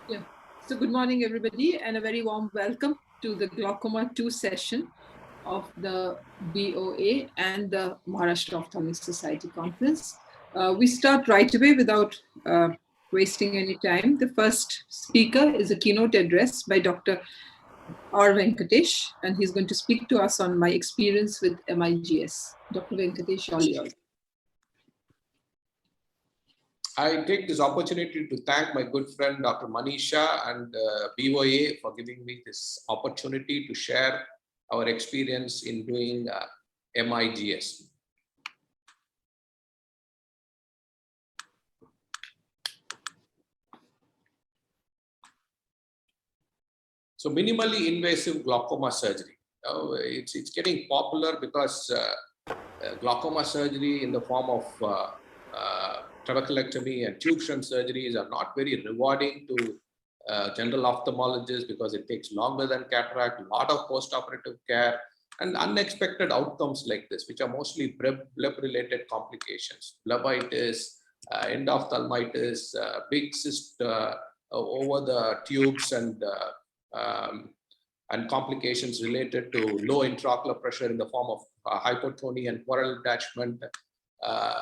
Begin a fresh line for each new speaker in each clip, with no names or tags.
Yeah. So good morning, everybody, and a very warm welcome to the Glaucoma 2 session of the BOA and the Maharashtra Ophthalmic Society conference. We start right away without wasting any time. The first speaker is a keynote address by Dr. R. Venkatesh, and he's going to speak to us on my experience with MIGS. Dr. Venkatesh, all yours.
I take this opportunity to thank my good friend Dr. Manisha and BOA for giving me this opportunity to share our experience in doing MIGS. So minimally invasive glaucoma surgery. It's getting popular because glaucoma surgery in the form of trabeculectomy and tube shunt surgeries are not very rewarding to general ophthalmologists because it takes longer than cataract, a lot of post-operative care, and unexpected outcomes like this, which are mostly bleb-related complications, blebitis, endophthalmitis, big cyst over the tubes, and complications related to low intraocular pressure in the form of hypotony and choroidal detachment.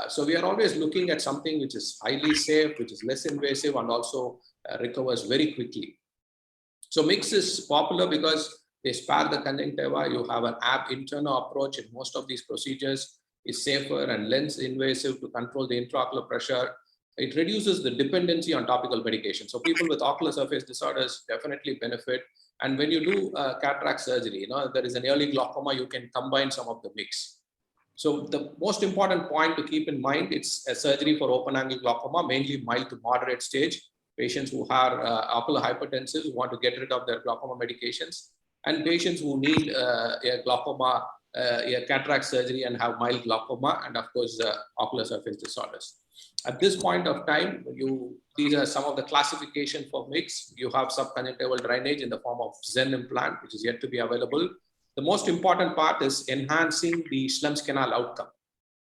So we are always looking at something which is highly safe, which is less invasive, and also recovers very quickly. So MIGS is popular because they spare the conjunctiva. You have an ab interno approach in most of these procedures. Is safer and less invasive to control the intraocular pressure. It reduces the dependency on topical medication. So people with ocular surface disorders definitely benefit. And when you do cataract surgery, there is an early glaucoma, you can combine some of the MIGS. So the most important point to keep in mind, it's a surgery for open angle glaucoma, mainly mild to moderate stage. Patients who are ocular hypertensive who want to get rid of their glaucoma medications, and patients who need a glaucoma, a cataract surgery and have mild glaucoma, and of course, ocular surface disorders. At this point of time, these are some of the classification for MIGS. You have subconjunctival drainage in the form of Zen implant, which is yet to be available. The most important part is enhancing the Schlemm's canal outcome.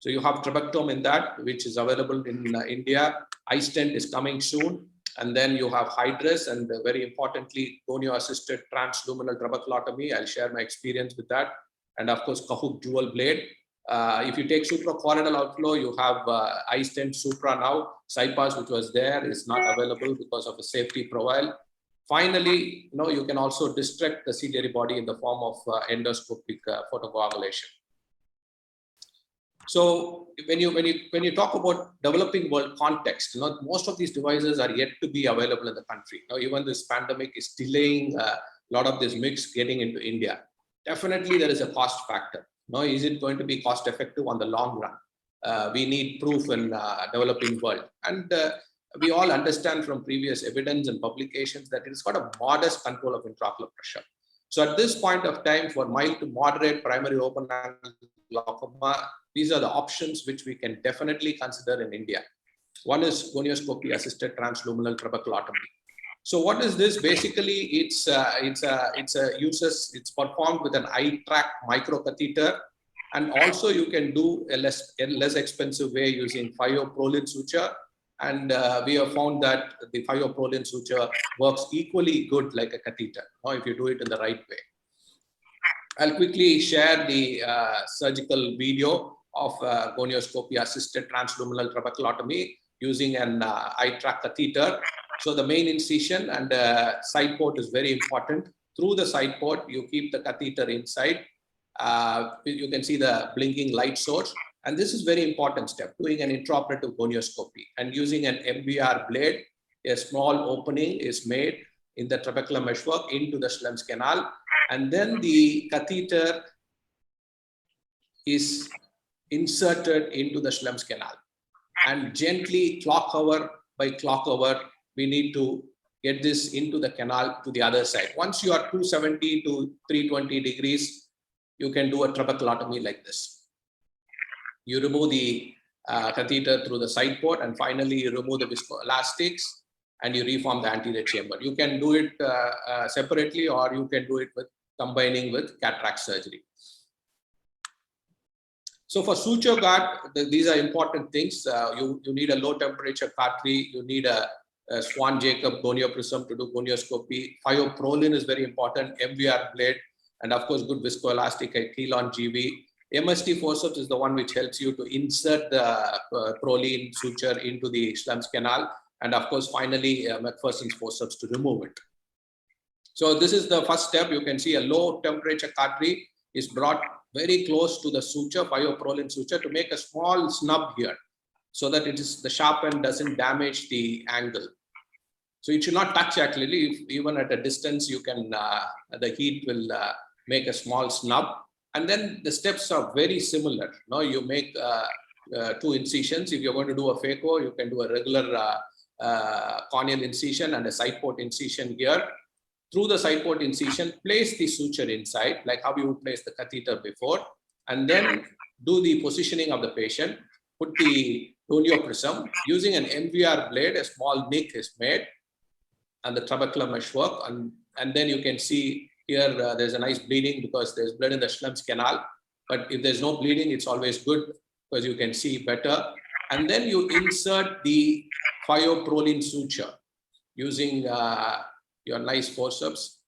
So you have trabectome in that, which is available in India. iStent is coming soon. And then you have Hydrus, and very importantly, gonio-assisted transluminal trabeculotomy. I'll share my experience with that. And of course, Kahook dual blade. If you take suprachoroidal outflow, you have iStent Supra now. CyPass, which was there, is not available because of a safety profile. Finally, you can also distract the ciliary body in the form of endoscopic photocoagulation. So when you talk about developing world context, most of these devices are yet to be available in the country. Now, even this pandemic is delaying a lot of this MIGS getting into India. Definitely, there is a cost factor. Is it going to be cost effective on the long run? We need proof in developing world, and we all understand from previous evidence and publications that it's got a modest control of intraocular pressure. So at this point of time, for mild to moderate primary open angle glaucoma, these are the options which we can definitely consider in India. One is gonioscopy assisted transluminal trabeculotomy. So what is this? Basically, it's performed with an eye-track microcatheter, and also you can do a less expensive way using phyoprolin suture. And we have found that the phyoprolin suture works equally good like a catheter, if you do it in the right way. I'll quickly share the surgical video of gonioscopy assisted transluminal trabeculotomy using an eye-track catheter. So the main incision and side port is very important. Through the side port, you keep the catheter inside. You can see the blinking light source. And this is very important step, doing an intraoperative gonioscopy. And using an MBR blade, a small opening is made in the trabecular meshwork into the Schlemm's canal. And then the catheter is inserted into the Schlemm's canal. And gently, clock hour by clock hour, we need to get this into the canal to the other side. Once you are 270 to 320 degrees, you can do a trabeculotomy like this. You remove the catheter through the side port, and finally you remove the viscoelastics and you reform the anterior chamber. You can do it separately, or you can do it with combining with cataract surgery. So for suture guard, these are important things. You need a low temperature cartridge, you need a Swan-Jacob gonioprism to do gonioscopy. Phyoprolin is very important, MVR blade, and of course, good viscoelastic like Thelon GV. MST forceps is the one which helps you to insert the proline suture into the Schlemm's canal. And of course, finally, McPherson's forceps to remove it. So this is the first step. You can see a low temperature cautery is brought very close to the suture, phyoprolin suture, to make a small snub here, so that the sharp end doesn't damage the angle. So it should not touch actually. Even at a distance, you can, the heat will make a small snub. And then the steps are very similar. Now you make 2 incisions. If you're going to do a phaco, you can do a regular corneal incision and a side port incision here. Through the side port incision, place the suture inside, like how you would place the catheter before, and then do the positioning of the patient. Put the gonioprism using an MVR blade. A small nick is made, and the trabecular meshwork, and then you can see here there's a nice bleeding because there's blood in the Schlemm's canal. But if there's no bleeding, it's always good because you can see better. And then you insert the phyoprolin suture using your nice forceps.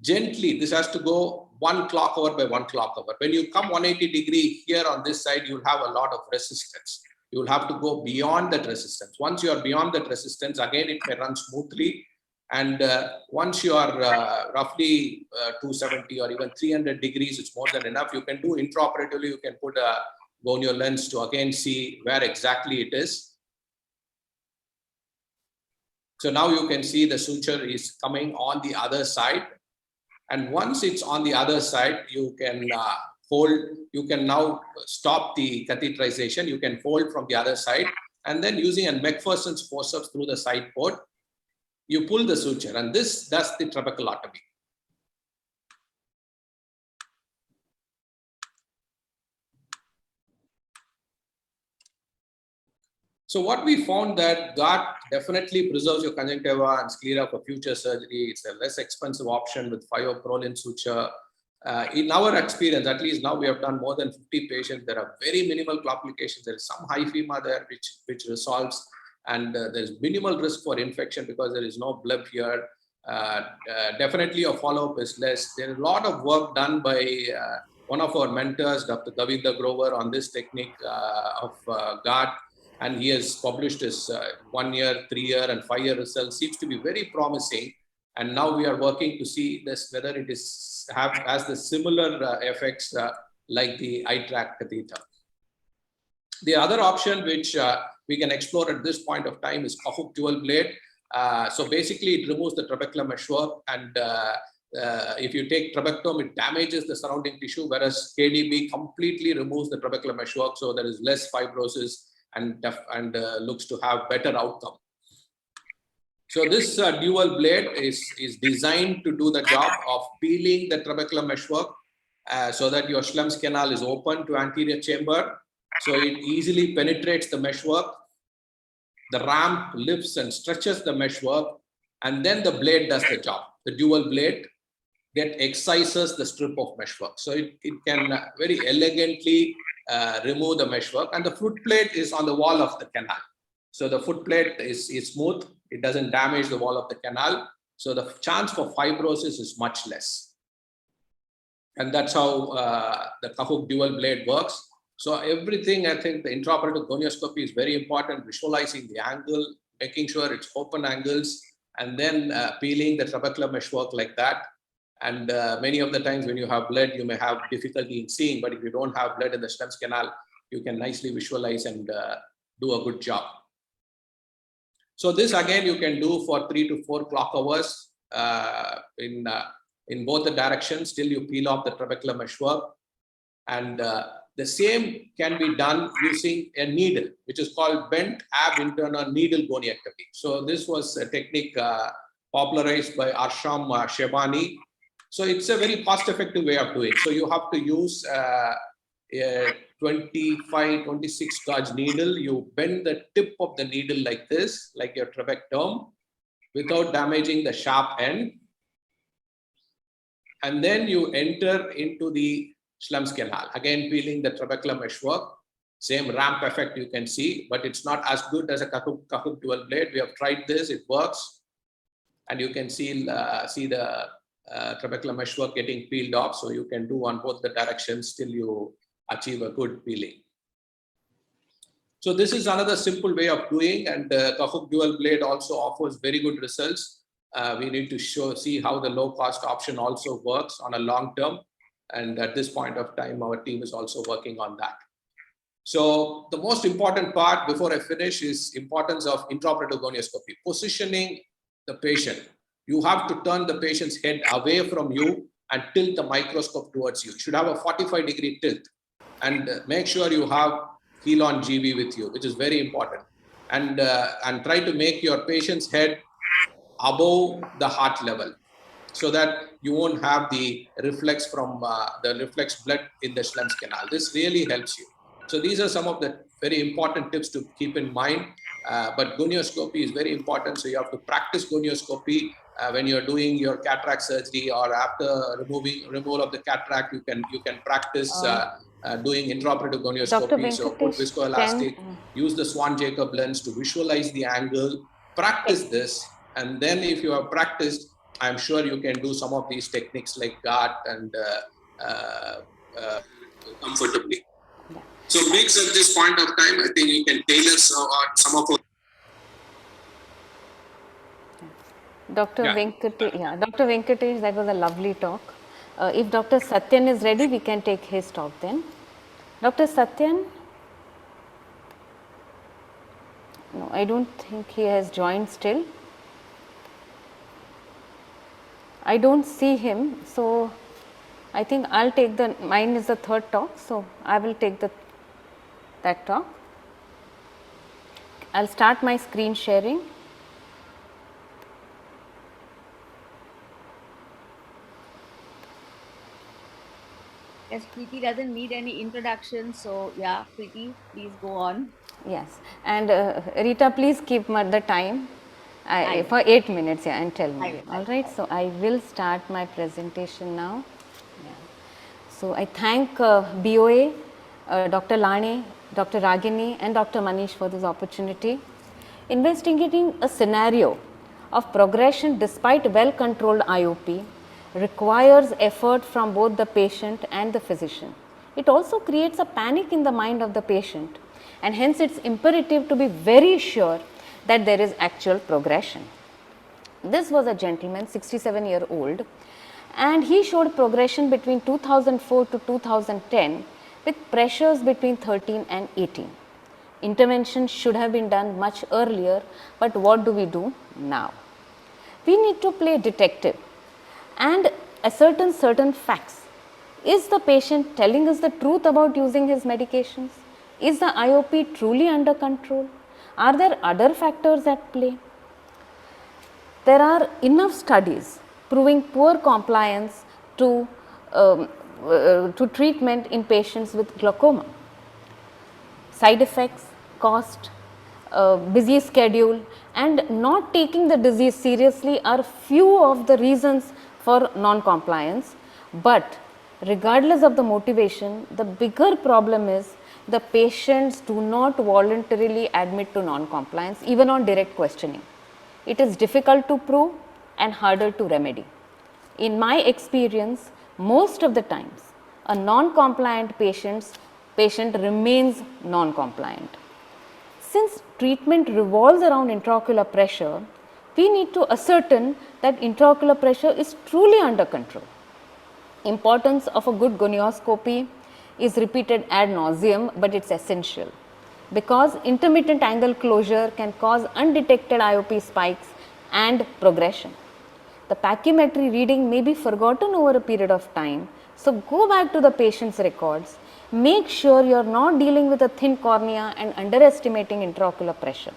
Gently, this has to go 1 clock hour by 1 clock hour. When you come 180 degree here on this side, you'll have a lot of resistance. You'll have to go beyond that resistance. Once you are beyond that resistance, again, it may run smoothly. And once you are roughly 270 or even 300 degrees, it's more than enough. You can do intraoperatively, you can put a gonio lens to again see where exactly it is. So now you can see the suture is coming on the other side. And once it's on the other side, you can you can now stop the catheterization. You can hold from the other side. And then using a McPherson's forceps through the side port, you pull the suture, and this does the trabeculotomy. So what we found that GART definitely preserves your conjunctiva and sclera for future surgery. It's a less expensive option with phyoprolin suture. In our experience, at least now we have done more than 50 patients. There are very minimal complications. There is some hyphema there which resolves, and there's minimal risk for infection because there is no bleb here. Definitely a follow-up is less. There is a lot of work done by one of our mentors, Dr. Davinder Grover, on this technique of GART. And he has published his 1 year, 3 year, and 5 year results. Seems to be very promising. And now we are working to see this whether it has the similar effects like the iTrack catheter. The other option which we can explore at this point of time is Kohut dual blade. So basically, it removes the trabecular meshwork, and if you take trabectome, it damages the surrounding tissue, whereas KDB completely removes the trabecular meshwork, so there is less fibrosis and looks to have better outcome. So this dual blade is designed to do the job of peeling the trabecular meshwork so that your Schlemm's canal is open to anterior chamber. So it easily penetrates the meshwork. The ramp lifts and stretches the meshwork, and then the blade does the job. The dual blade that excises the strip of meshwork. So it can very elegantly remove the meshwork, and the foot plate is on the wall of the canal. So the foot plate is smooth. It doesn't damage the wall of the canal. So the chance for fibrosis is much less. And that's how the Kohut dual blade works. So everything, I think the intraoperative gonioscopy is very important, visualizing the angle, making sure it's open angles, and then peeling the trabecular meshwork like that. And many of the times when you have blood, you may have difficulty in seeing, but if you don't have blood in the Schlemm's canal, you can nicely visualize and do a good job. So this again, you can do for 3 to 4 clock hours in both the directions till you peel off the trabecular meshwork. And the same can be done using a needle, which is called bent ab interna needle goniectomy. So this was a technique popularized by Arsham Shebani. So it's a very cost-effective way of doing it. So you have to use a 25, 26 gauge needle. You bend the tip of the needle like this, like your trabectome, without damaging the sharp end. And then you enter into the Schlemm's canal, again peeling the trabecular meshwork. Same ramp effect you can see, but it's not as good as a Kahoot dual blade. We have tried this, it works. And you can see the trabecular meshwork getting peeled off. So you can do on both the directions till you achieve a good peeling. So this is another simple way of doing, and the Kahoot dual blade also offers very good results. We need to see how the low cost option also works on a long term. And at this point of time, our team is also working on that. So the most important part before I finish is importance of intraoperative gonioscopy. Positioning the patient. You have to turn the patient's head away from you and tilt the microscope towards you. You should have a 45-degree tilt, and make sure you have Helon GV with you, which is very important. And try to make your patient's head above the heart level, so that you won't have the reflex from the reflex blood in the Schlemm's canal. This really helps you. So these are some of the very important tips to keep in mind. But gonioscopy is very important. So you have to practice gonioscopy when you're doing your cataract surgery, or after removal of the cataract. You can practice doing intraoperative gonioscopy. So put viscoelastic, use the Swan-Jacob lens to visualize the angle. Practice this, and then if you have practiced, I'm sure you can do some of these techniques like GART and comfortably. So Mix, at this point of time, I think you can tailor some of our...
Dr. Venkatesh, that was a lovely talk. If Dr. Satyan is ready, we can take his talk then. Dr. Satyan? No, I don't think he has joined still. I don't see him, so I think I'll take mine is the third talk, so I will take that talk. I'll start my screen sharing.
Yes, Preeti doesn't need any introduction, so yeah, Preeti, please go on.
Yes, and Rita, please keep the time for 8 minutes, yeah, and tell me. All right, so I will start my presentation now. Yeah. So I thank BOA, Dr. Lane, Dr. Ragini, and Dr. Manish for this opportunity. Investigating a scenario of progression despite well-controlled IOP requires effort from both the patient and the physician. It also creates a panic in the mind of the patient, and hence it's imperative to be very sure that there is actual progression. This was a gentleman, 67-year-old, and he showed progression between 2004 to 2010 with pressures between 13 and 18. Intervention should have been done much earlier, but what do we do now? We need to play detective and ascertain certain facts. Is the patient telling us the truth about using his medications? Is the IOP truly under control? Are there other factors at play? There are enough studies proving poor compliance to treatment in patients with glaucoma. Side effects, cost, busy schedule, and not taking the disease seriously are few of the reasons for non-compliance. But regardless of the motivation, the bigger problem is the patients do not voluntarily admit to non-compliance, even on direct questioning. It is difficult to prove and harder to remedy. In my experience, most of the times, a non-compliant patient remains non-compliant. Since treatment revolves around intraocular pressure, we need to ascertain that intraocular pressure is truly under control. Importance of a good gonioscopy is repeated ad nauseum, but it's essential because intermittent angle closure can cause undetected IOP spikes and progression. The pachymetry reading may be forgotten over a period of time, so go back to the patient's records. Make sure you are not dealing with a thin cornea and underestimating intraocular pressure.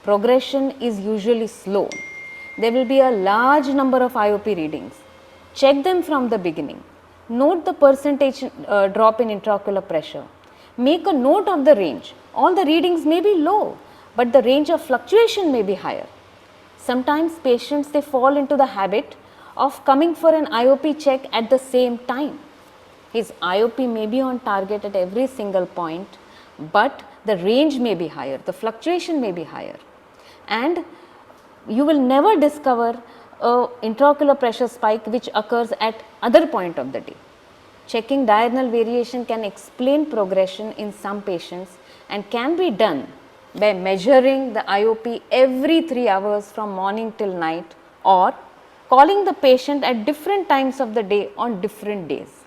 Progression is usually slow. There will be a large number of IOP readings. Check them from the beginning. Note the percentage drop in intraocular pressure. Make a note of the range. All the readings may be low, but the range of fluctuation may be higher. Sometimes patients, they fall into the habit of coming for an IOP check at the same time. His IOP may be on target at every single point, but the range may be higher, the fluctuation may be higher, and you will never discover a intraocular pressure spike which occurs at other point of the day. Checking diurnal variation can explain progression in some patients and can be done by measuring the IOP every 3 hours from morning till night, or calling the patient at different times of the day on different days.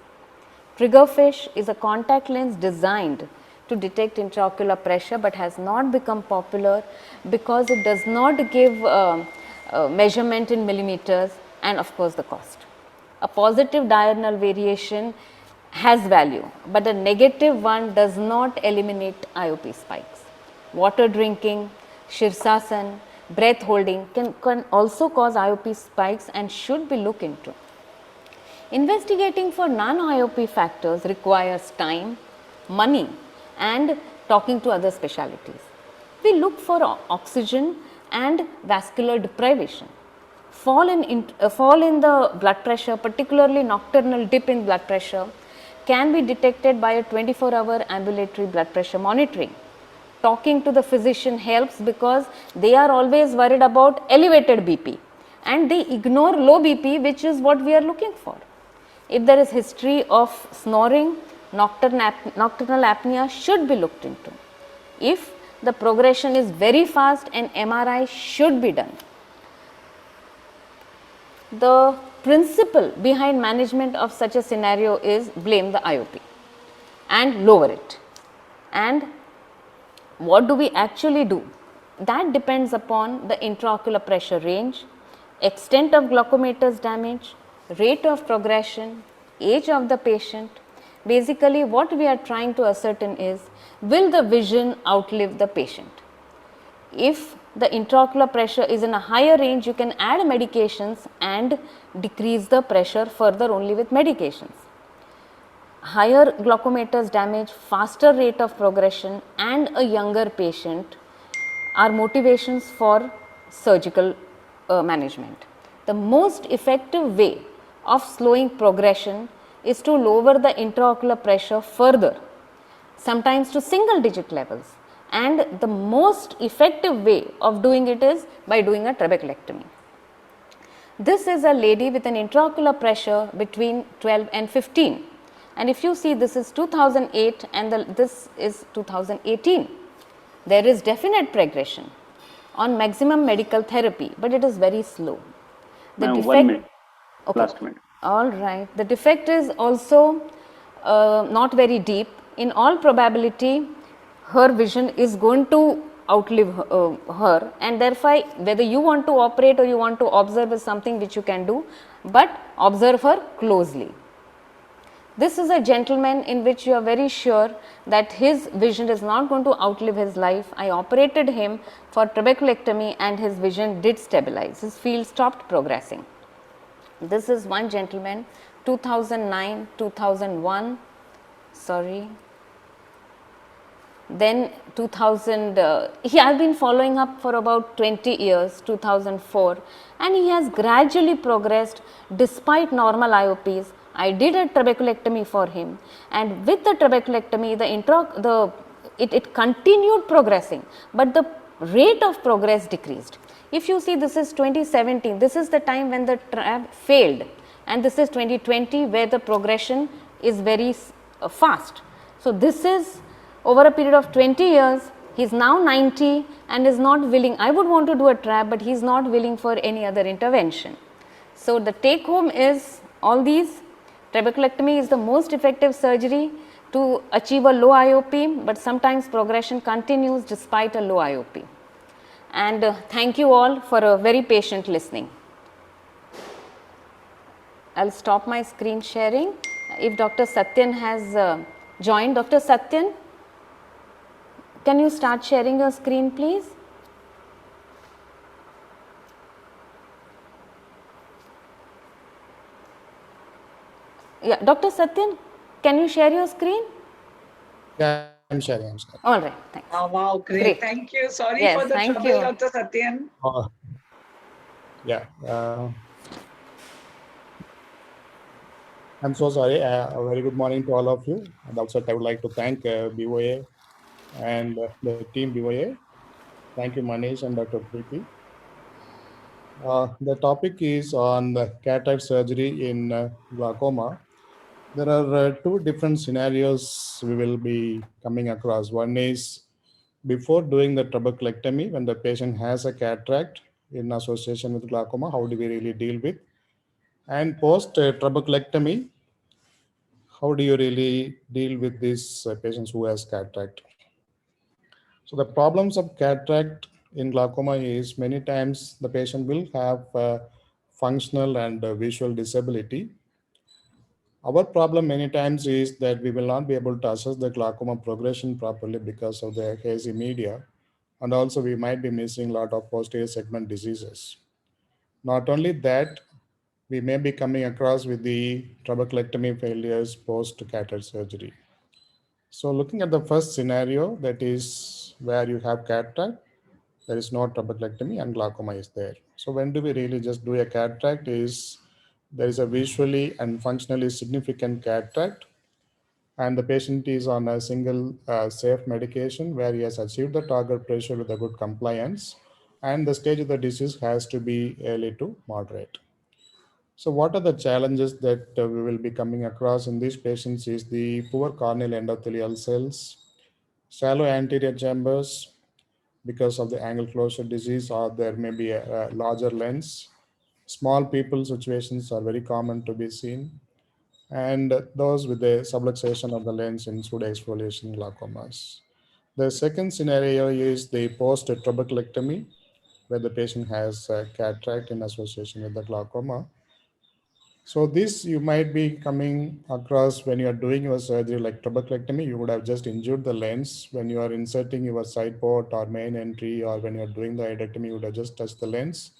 Triggerfish is a contact lens designed to detect intraocular pressure, but has not become popular because it does not give measurement in millimeters, and of course the cost. A positive diurnal variation has value, but a negative one does not eliminate IOP spikes. Water drinking, Shirsasan, breath holding can also cause IOP spikes and should be looked into. Investigating for non-IOP factors requires time, money, and talking to other specialties. We look for oxygen and vascular deprivation. Fall in the blood pressure, particularly nocturnal dip in blood pressure, can be detected by a 24-hour ambulatory blood pressure monitoring. Talking to the physician helps because they are always worried about elevated BP and they ignore low BP, which is what we are looking for. If there is history of snoring, nocturnal apnea should be looked into. If the progression is very fast, an MRI should be done. The principle behind management of such a scenario is blame the IOP and lower it. And what do we actually do? That depends upon the intraocular pressure range, extent of glaucomatous damage, rate of progression, age of the patient. Basically, what we are trying to ascertain is, will the vision outlive the patient? If the intraocular pressure is in a higher range, you can add medications and decrease the pressure further only with medications. Higher glaucomatous damage, faster rate of progression, and a younger patient are motivations for surgical management. The most effective way of slowing progression is to lower the intraocular pressure further, sometimes to single digit levels, and the most effective way of doing it is by doing a trabeculectomy. This is a lady with an intraocular pressure between 12 and 15. And if you see, this is 2008 and this is 2018. There is definite progression on maximum medical therapy, but it is very slow. The
Ma'am,
defect,
1 minute.
okay.
Last minute.
All right. The defect is also not very deep. In all probability, her vision is going to outlive her, and therefore whether you want to operate or you want to observe is something which you can do, but observe her closely. This is a gentleman in which you are very sure that his vision is not going to outlive his life. I operated him for trabeculectomy and his vision did stabilize. His field stopped progressing. This is one gentleman, 2009, 2001, sorry. Then 2000, he has been following up for about 20 years, 2004, and he has gradually progressed despite normal IOPs. I did a trabeculectomy for him, and with the trabeculectomy, it continued progressing, but the rate of progress decreased. If you see, this is 2017, this is the time when the trab failed, and this is 2020 where the progression is very fast. So, this is over a period of 20 years, he is now 90 and is not willing. I would want to do a trab, but he is not willing for any other intervention. So, the take home is all these. Trabeculectomy is the most effective surgery to achieve a low IOP, but sometimes progression continues despite a low IOP. And thank you all for a very patient listening. I will stop my screen sharing. If Dr. Satyan has joined. Dr. Satyan, can you start sharing your screen, please? Yeah, Dr. Satyan, can you share your screen?
Yeah, I'm sharing.
All right, thanks.
Oh, wow, great.
Great.
Thank you. Sorry
Yes,
for the
thank
trouble,
you.
Dr. Satyan.
Yeah. I'm so sorry. A very good morning to all of you. And also, I would like to thank BOA and the team BOA. Thank you, Manish and Dr. Preeti. The topic is on the cataract surgery in glaucoma. There are two different scenarios we will be coming across. One is before doing the trabeculectomy, when the patient has a cataract in association with glaucoma, how do we really deal with? And post trabeculectomy, how do you really deal with these patients who has cataract? So the problems of cataract in glaucoma is many times the patient will have functional and visual disability. Our problem many times is that we will not be able to assess the glaucoma progression properly because of the hazy media, and also we might be missing a lot of posterior segment diseases. Not only that, we may be coming across with the trabeculectomy failures post cataract surgery. So looking at the first scenario, that is where you have cataract, there is no trabeculectomy and glaucoma is there. So when do we really just do a cataract is there is a visually and functionally significant cataract and the patient is on a single safe medication where he has achieved the target pressure with a good compliance and the stage of the disease has to be early to moderate. So what are the challenges that we will be coming across in these patients is the poor corneal endothelial cells, shallow anterior chambers because of the angle closure disease, or there may be a larger lens. Small people situations are very common to be seen, and those with the subluxation of the lens in pseudoexfoliation glaucomas. The second scenario is the post-trabeculectomy, where the patient has cataract in association with the glaucoma. So this you might be coming across when you are doing your surgery like trabeculectomy, you would have just injured the lens. When you are inserting your side port or main entry, or when you are doing the idectomy, you would have just touched the lens.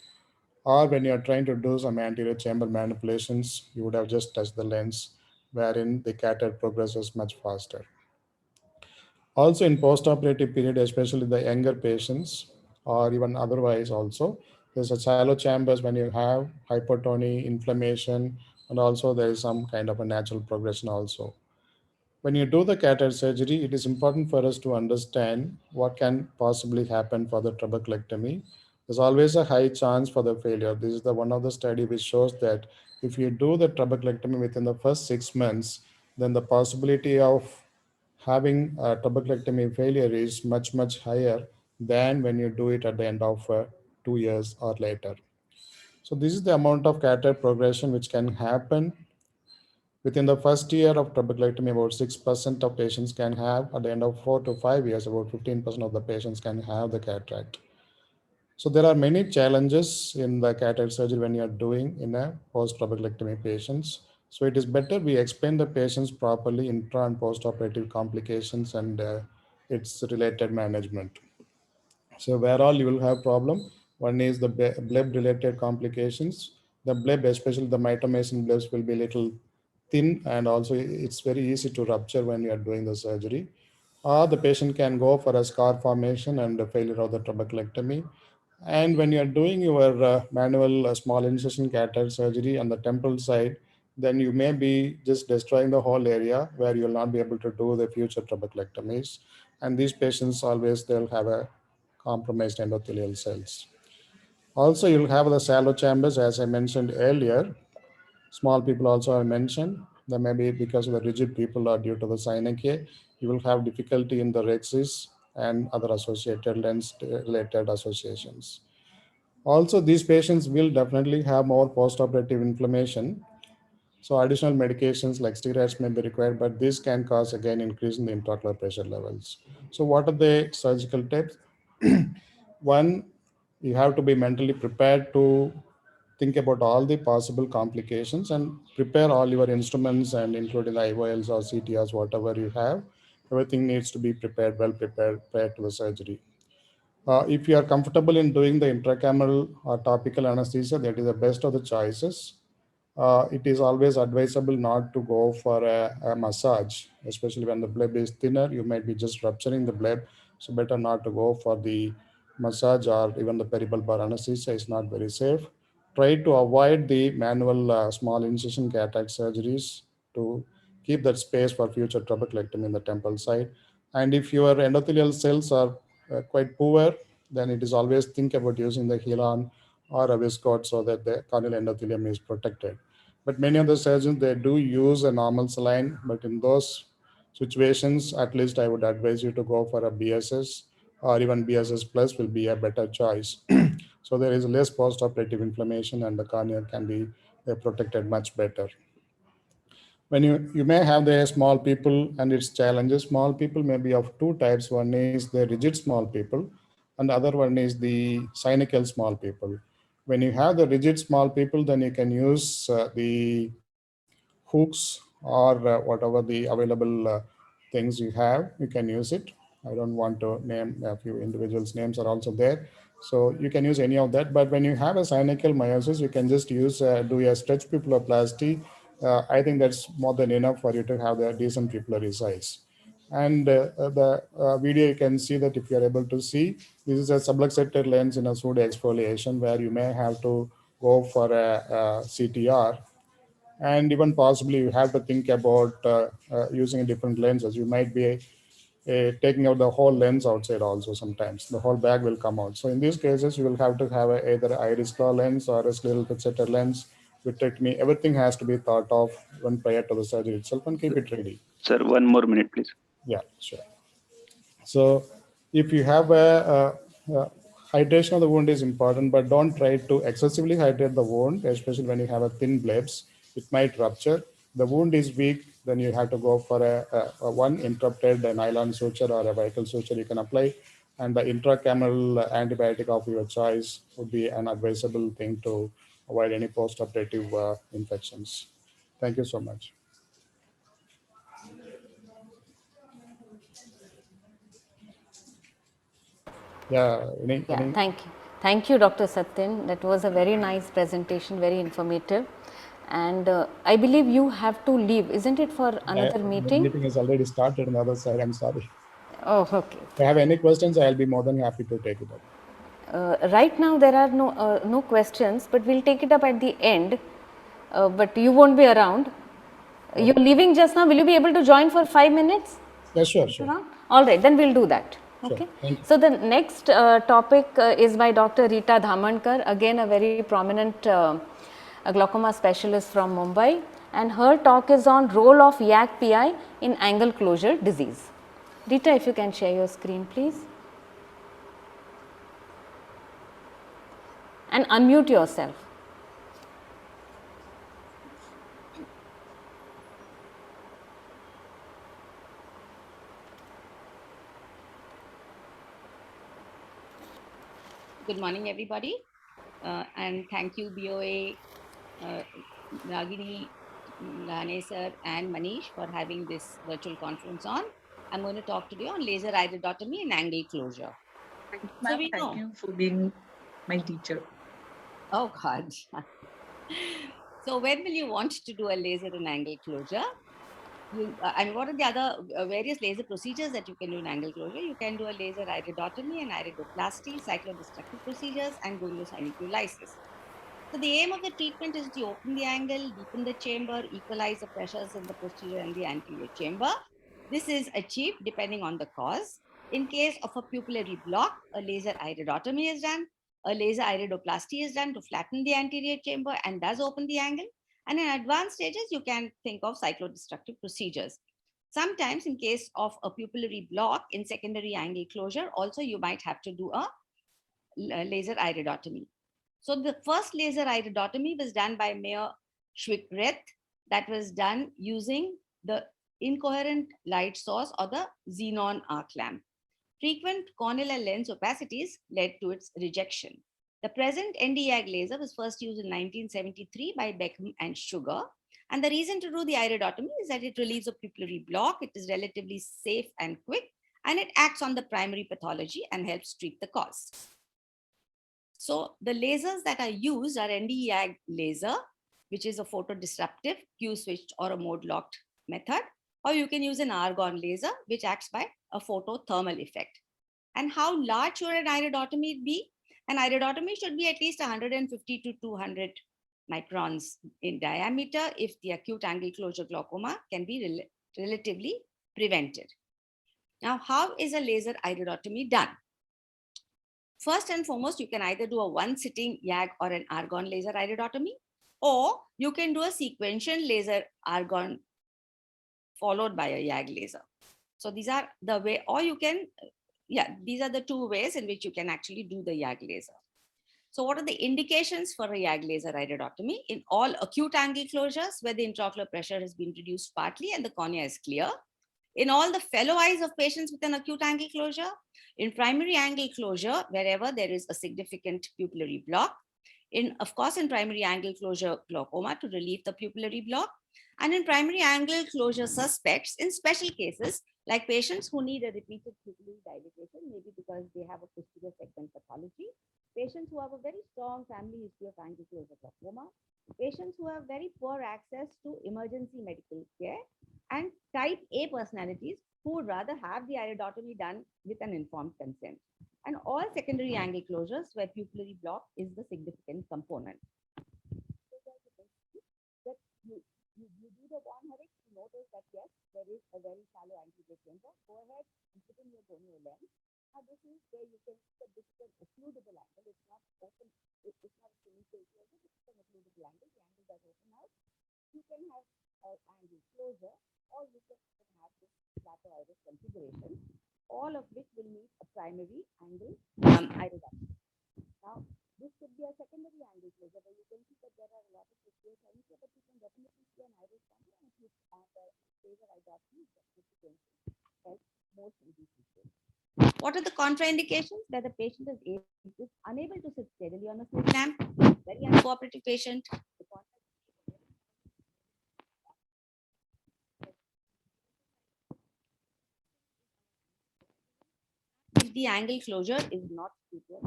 Or when you are trying to do some anterior chamber manipulations, you would have just touched the lens, wherein the cataract progresses much faster. Also in post-operative period, especially the younger patients, or even otherwise also, there's a shallow chambers when you have hypertony, inflammation, and also there is some kind of a natural progression also. When you do the cataract surgery, it is important for us to understand what can possibly happen for the trabeculectomy. There's always a high chance for the failure. This is the one of the study which shows that if you do the trabeculectomy within the first 6 months, then the possibility of having a trabeculectomy failure is much, much higher than when you do it at the end of 2 years or later. So this is the amount of cataract progression which can happen within the first year of trabeculectomy. About 6% of patients can have, at the end of 4 to 5 years, about 15% of the patients can have the cataract. So there are many challenges in the cataract surgery when you are doing in a post-trabeculectomy patients. So it is better we explain the patients properly intra and post-operative complications and its related management. So where all you will have problem, one is the bleb related complications. The bleb, especially the mitomycin blebs, will be little thin and also it's very easy to rupture when you are doing the surgery. Or the patient can go for a scar formation and a failure of the trabeculectomy. And when you are doing your manual small incision cataract surgery on the temporal side, then you may be just destroying the whole area where you will not be able to do the future trabeculectomies. And these patients always, they'll have a compromised endothelial cells. Also, you'll have the shallow chambers, as I mentioned earlier. Small people also are mentioned. There may be because of the rigid people or due to the synechia, you will have difficulty in the rhexis and other associated lens-related associations. Also, these patients will definitely have more post-operative inflammation. So additional medications like steroids may be required, but this can cause again increase in the intraocular pressure levels. So what are the surgical tips? One, you have to be mentally prepared to think about all the possible complications and prepare all your instruments and including the IOLs or CTRs, whatever you have. Everything needs to be prepared, well prepared prior to the surgery. If you are comfortable in doing the intracameral or topical anesthesia, that is the best of the choices. It is always advisable not to go for a massage, especially when the bleb is thinner. You might be just rupturing the bleb, so better not to go for the massage or even the peribulbar anesthesia is not very safe. Try to avoid the manual small incision cataract surgeries to keep that space for future trabeculectomy in the temple side. And if your endothelial cells are quite poor, then it is always think about using the Helan or a Viscot so that the corneal endothelium is protected. But many of the surgeons, they do use a normal saline, but in those situations, at least I would advise you to go for a BSS, or even BSS plus will be a better choice. So there is less post-operative inflammation and the cornea can be protected much better. When you may have the small people and its challenges. Small people may be of two types. One is the rigid small people, and the other one is the cynical small people. When you have the rigid small people, then you can use the hooks or whatever the available things you have, you can use it. I don't want to name a few individuals, names are also there. So you can use any of that. But when you have a cynical miosis, you can just use do a stretch pupilloplasty. I think that's more than enough for you to have the decent pupillary size. And the video, you can see that if you are able to see, this is a subluxated lens in a pseudo exfoliation where you may have to go for a CTR, and even possibly you have to think about using different lenses. You might be taking out the whole lens outside also. Sometimes the whole bag will come out. So in these cases, you will have to have either iris claw lens or a scleral pixelator lens, vitrectomy. Everything has to be thought of when prior to the surgery itself, and keep it ready.
Sir, 1 more minute, please.
Yeah, sure. So if you have hydration of the wound is important, but don't try to excessively hydrate the wound, especially when you have a thin blebs. It might rupture. The wound is weak, then you have to go for a one interrupted nylon suture or a vital suture you can apply. And the intracameral antibiotic of your choice would be an advisable thing to avoid any post-operative infections. Thank you so much. Yeah,
Yeah, thank you. Thank you, Dr. Satyan. That was a very nice presentation, very informative. And I believe you have to leave, isn't it, for another meeting?
The meeting is already started on the other side. I'm sorry.
Oh, okay.
If you have any questions, I'll be more than happy to take it up.
Right now there are no questions, but we'll take it up at the end. But you won't be around. Okay. You're leaving just now. Will you be able to join for 5 minutes?
Yeah, sure.
All right, then we'll do that. Okay.
Sure.
So the next topic is by Dr. Rita Dhamankar, again a very prominent glaucoma specialist from Mumbai, and her talk is on role of YAG-PI in angle closure disease. Rita, if you can share your screen, please. And unmute yourself.
Good morning, everybody. And thank you, BOA, Ragini, Lahane sir, and Manish for having this virtual conference on. I'm going to talk today on laser iridotomy and angle closure.
Thank you for being my teacher.
Oh, God. So when will you want to do a laser and angle closure? And what are the other various laser procedures that you can do in angle closure? You can do a laser iridotomy and iridoplasty, cyclodestructive procedures, and goniosynecule-lysis. So the aim of the treatment is to open the angle, deepen the chamber, equalize the pressures in the posterior and the anterior chamber. This is achieved depending on the cause. In case of a pupillary block, a laser iridotomy is done. A laser iridoplasty is done to flatten the anterior chamber and does open the angle. And in advanced stages, you can think of cyclodestructive procedures. Sometimes in case of a pupillary block in secondary angle closure, also you might have to do a laser iridotomy. So the first laser iridotomy was done by Mayer Schwick-Reth. That was done using the incoherent light source or the xenon arc lamp. Frequent corneal and lens opacities led to its rejection. The present Nd:YAG laser was first used in 1973 by Beckham and Sugar. And the reason to do the iridotomy is that it relieves a pupillary block. It is relatively safe and quick, and it acts on the primary pathology and helps treat the cause. So the lasers that are used are Nd:YAG laser, which is a photodisruptive Q-switched or a mode-locked method, or you can use an argon laser, which acts by a photothermal effect. And how large should an iridotomy be? An iridotomy should be at least 150 to 200 microns in diameter if the acute angle closure glaucoma can be relatively prevented. Now, how is a laser iridotomy done? First and foremost, you can either do a one-sitting YAG or an argon laser iridotomy, or you can do a sequential laser argon followed by a YAG laser. So these are the way, or you can, these are the two ways in which you can actually do the YAG laser. So what are the indications for a YAG laser iridotomy? In all acute angle closures where the intraocular pressure has been reduced partly and the cornea is clear, in all the fellow eyes of patients with an acute angle closure, in primary angle closure, wherever there is a significant pupillary block, of course, in primary angle closure glaucoma to relieve the pupillary block, and in primary angle closure suspects in special cases like patients who need a repeated pupillary dilatation, maybe because they have a posterior segment pathology, patients who have a very strong family history of angle closure glaucoma, patients who have very poor access to emergency medical care, and type A personalities who would rather have the iridotomy done with an informed consent, and all secondary angle closures where pupillary block is the significant component. That you do the Von Herrick, you notice that yes, there is a very shallow anterior chamber. Go ahead and put in your gonio lens. Now this is where you can see that this is an occludable angle. It's not open. It's not a symmetrical closure. This is an occludable angle. The angle does open out. You can have an angle closure, or you can have this lateral iris configuration, all of which will need a primary angle iridotomy. Now, this could be a secondary angle closure where you can see that there are a lot of posterior signs here, but you can definitely see an iris contour and laser iridotomy is definitely going to help most in these cases. What are the contraindications? That the patient is unable to sit steadily on a slit lamp, very uncooperative patient. If the angle closure is not superior,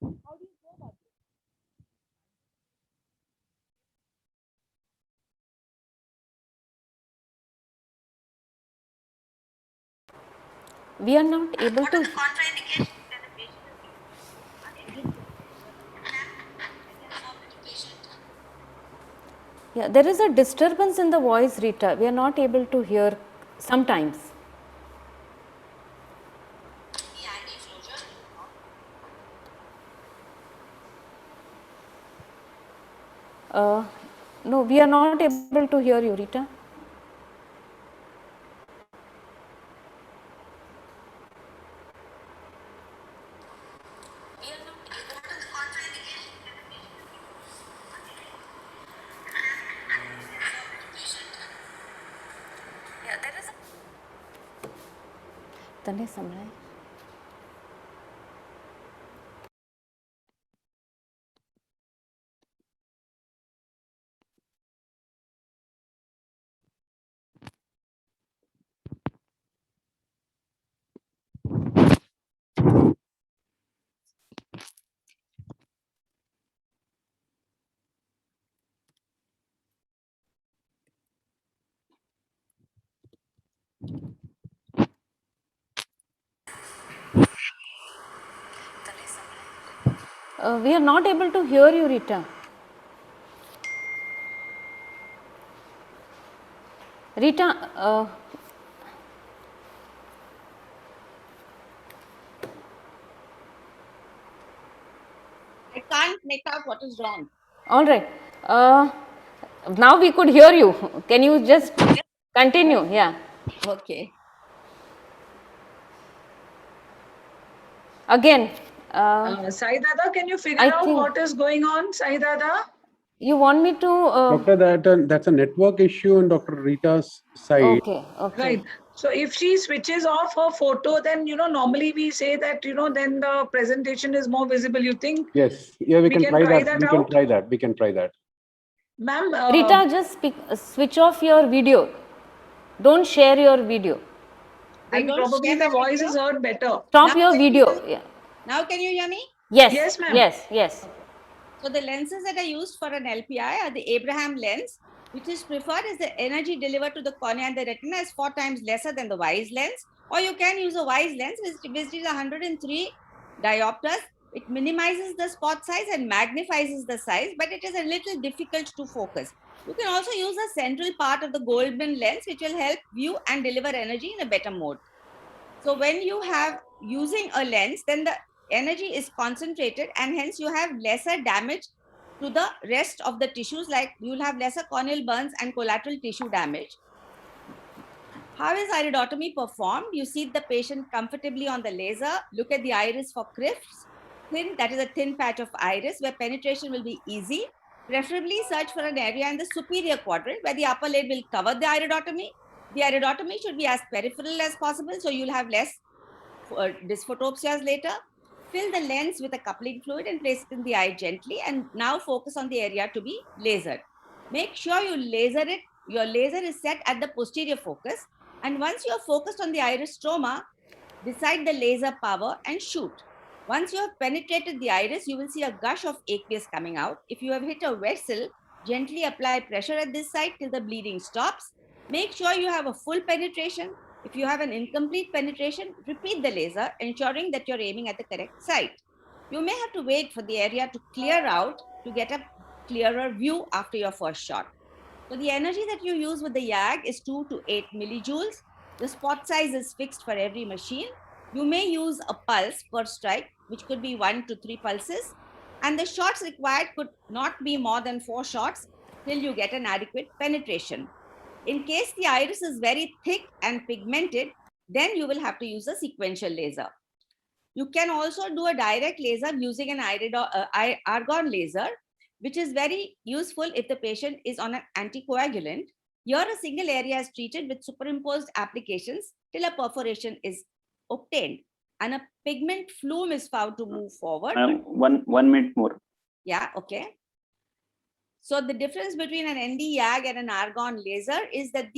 how do you go about this?
We are not able
What are
to.
the contraindications that the patient is unable to
Yeah, there is a disturbance in the voice, Rita. We are not able to hear sometimes. No, we are not able to hear you, Rita. तने संभळाय we are not able to hear you, Rita. Rita,
I can't make out what is wrong.
all right. Now we could hear you. Can you just continue? Yeah.
Okay.
Again.
Sai Dada, can you figure
I
out
think-
what is going on, Sai Dada?
You want me to?
Doctor, that's a network issue on Dr. Rita's side.
Okay. Okay.
Right. So if she switches off her photo, then, normally we say that, then the presentation is more visible. You think?
Yes. Yeah, we can try that. We can try that.
Ma'am.
Rita, just switch off your video. Don't share your video.
Then
don't
probably
share
the
my
voice
video.
is heard better.
Stop
Now
your
can
video.
you-
Yeah.
Now can you hear me?
Yes.
Yes, ma'am.
Yes.
So the lenses that are used for an LPI are the Abraham lens, which is preferred as the energy delivered to the cornea and the retina is 4 times lesser than the Wise lens. Or you can use a Wise lens, which is 103 diopters, It minimizes the spot size and magnifies the size, but it is a little difficult to focus. You can also use the central part of the Goldman lens, which will help view and deliver energy in a better mode. So when you have using a lens, then the energy is concentrated and hence you have lesser damage to the rest of the tissues, like you'll have lesser corneal burns and collateral tissue damage. How is iridotomy performed? You seat the patient comfortably on the laser, look at the iris for crypts, that is a thin patch of iris where penetration will be easy. Preferably search for an area in the superior quadrant where the upper lid will cover the iridotomy. The iridotomy should be as peripheral as possible, so you'll have less dysphotopsias later. Fill the lens with a coupling fluid and place it in the eye gently, and now focus on the area to be lasered. Make sure you laser it. Your laser is set at the posterior focus, and once you are focused on the iris stroma, decide the laser power and shoot. Once you have penetrated the iris, you will see a gush of aqueous coming out. If you have hit a vessel, gently apply pressure at this site till the bleeding stops. Make sure you have a full penetration. If you have an incomplete penetration, repeat the laser, ensuring that you're aiming at the correct site. You may have to wait for the area to clear out to get a clearer view after your first shot. So the energy that you use with the YAG is 2 to 8 millijoules. The spot size is fixed for every machine. You may use a pulse per strike, which could be 1 to 3 pulses. And the shots required could not be more than 4 shots till you get an adequate penetration. In case the iris is very thick and pigmented, then you will have to use a sequential laser. You can also do a direct laser using an argon laser, which is very useful if the patient is on an anticoagulant. Here, a single area is treated with superimposed applications till a perforation is obtained and a pigment flume is found to move forward.
1 minute more.
Yeah, okay. So the difference between an ND YAG and an argon laser is that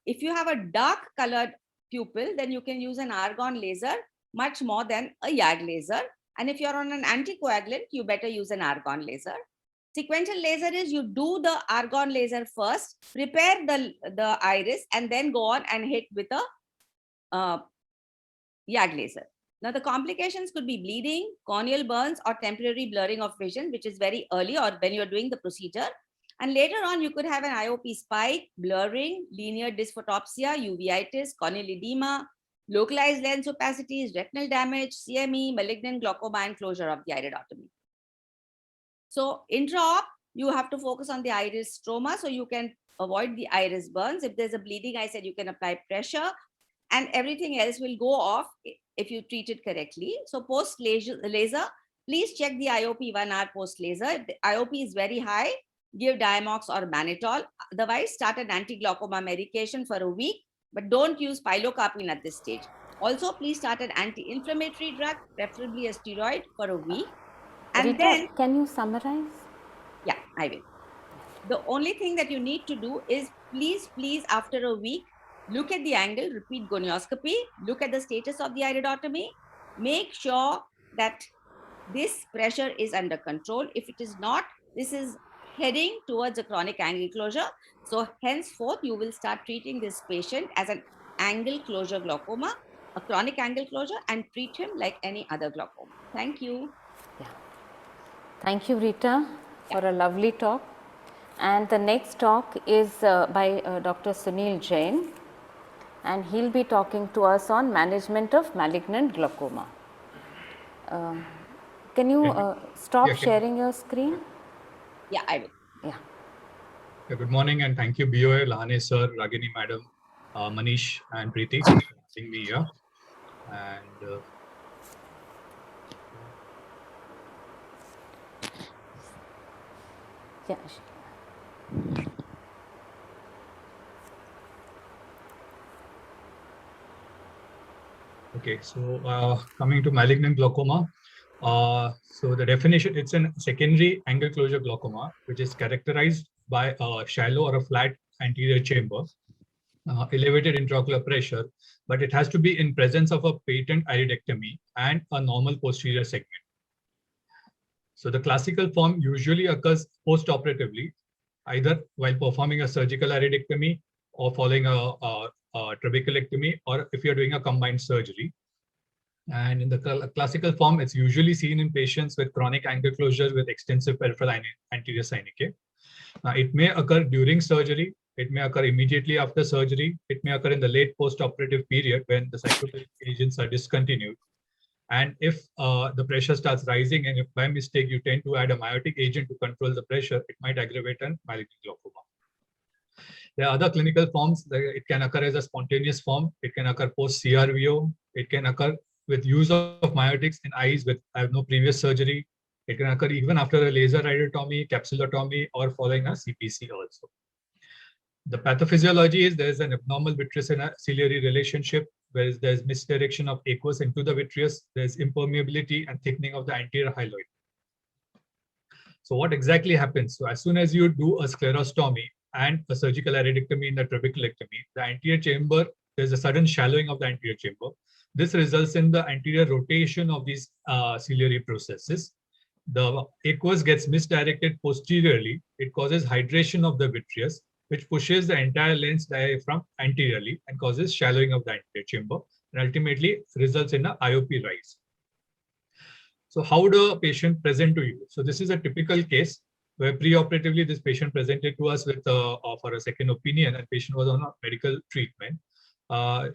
if you have a dark colored pupil, then you can use an argon laser much more than a YAG laser. And if you're on an anticoagulant, you better use an argon laser. Sequential laser is you do the argon laser first, prepare the iris, and then go on and hit with a YAG laser. Now, the complications could be bleeding, corneal burns, or temporary blurring of vision, which is very early or when you're doing the procedure. And later on, you could have an IOP spike, blurring, linear dysphotopsia, uveitis, corneal edema, localized lens opacities, retinal damage, CME, malignant glaucoma, and closure of the iridotomy. So intra-op, you have to focus on the iris stroma so you can avoid the iris burns. If there's a bleeding, I said you can apply pressure, and everything else will go off if you treat it correctly. So post laser, please check the IOP 1 hour post laser. If the IOP is very high, give Diamox or Mannitol. Otherwise, start an anti-glaucoma medication for a week, but don't use pilocarpine at this stage. Also, please start an anti-inflammatory drug, preferably a steroid, for a week. And
Rita,
then,
can you summarize?
yeah, I will. The only thing that you need to do is please, after a week, look at the angle, repeat gonioscopy, look at the status of the iridotomy, make sure that this pressure is under control. If it is not, this is heading towards a chronic angle closure. So henceforth, you will start treating this patient as an angle closure glaucoma, a chronic angle closure, and treat him like any other glaucoma. Thank you.
Yeah. Thank you, Rita, for a lovely talk. And the next talk is by Dr. Sunil Jain, and he'll be talking to us on management of malignant glaucoma. Can you stop sharing your screen?
Yeah, I will.
Yeah.
Good morning and thank you, BOA, Lahane sir, Ragini madam, Manish and Preeti for having me here. And
Yeah.
okay, so coming to malignant glaucoma. So the definition, it's a secondary angle closure glaucoma, which is characterized by a shallow or a flat anterior chamber, elevated intraocular pressure, but it has to be in presence of a patent iridectomy and a normal posterior segment. So the classical form usually occurs post-operatively, either while performing a surgical iridectomy or following a trabeculectomy, or if you're doing a combined surgery. And in the classical form, it's usually seen in patients with chronic angle closure with extensive peripheral anterior synechiae. It may occur during surgery. It may occur immediately after surgery. It may occur in the late post-operative period when the cycloplegic agents are discontinued. And if the pressure starts rising, and if by mistake you tend to add a miotic agent to control the pressure, it might aggravate an malignant glaucoma. There are other clinical forms. It can occur as a spontaneous form. It can occur post-CRVO. It can occur with use of miotics in eyes with no previous surgery. It can occur even after a laser iridotomy, capsulotomy, or following a CPC also. The pathophysiology is there is an abnormal vitreous and ciliary relationship, where there's misdirection of aqueous into the vitreous. There's impermeability and thickening of the anterior hyaloid. So what exactly happens? So as soon as you do a sclerostomy and a surgical iridectomy in the trabeculectomy, the anterior chamber, there's a sudden shallowing of the anterior chamber. This results in the anterior rotation of these ciliary processes. The aqueous gets misdirected posteriorly. It causes hydration of the vitreous, which pushes the entire lens diaphragm anteriorly and causes shallowing of the anterior chamber, and ultimately results in an IOP rise. So how do a patient present to you? So this is a typical case where preoperatively this patient presented to us with for a second opinion, and patient was on a medical treatment. Her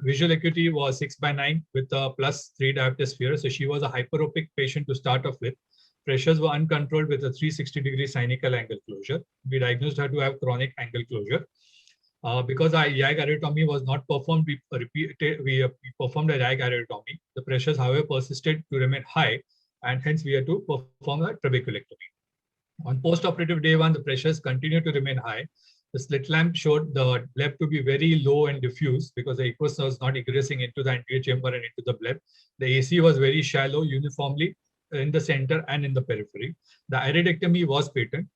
visual acuity was 6/9 with a +3 diopter sphere. So she was a hyperopic patient to start off with. Pressures were uncontrolled with a 360-degree cynical angle closure. We diagnosed her to have chronic angle closure. Because our YAG iridotomy was not performed, we performed a YAG iridotomy. The pressures, however, persisted to remain high, and hence we had to perform a trabeculectomy. On post-operative day 1, the pressures continued to remain high. The slit lamp showed the bleb to be very low and diffuse because the aqueous was not egressing into the anterior chamber and into the bleb. The AC was very shallow uniformly in the center and in the periphery. The iridectomy was patent.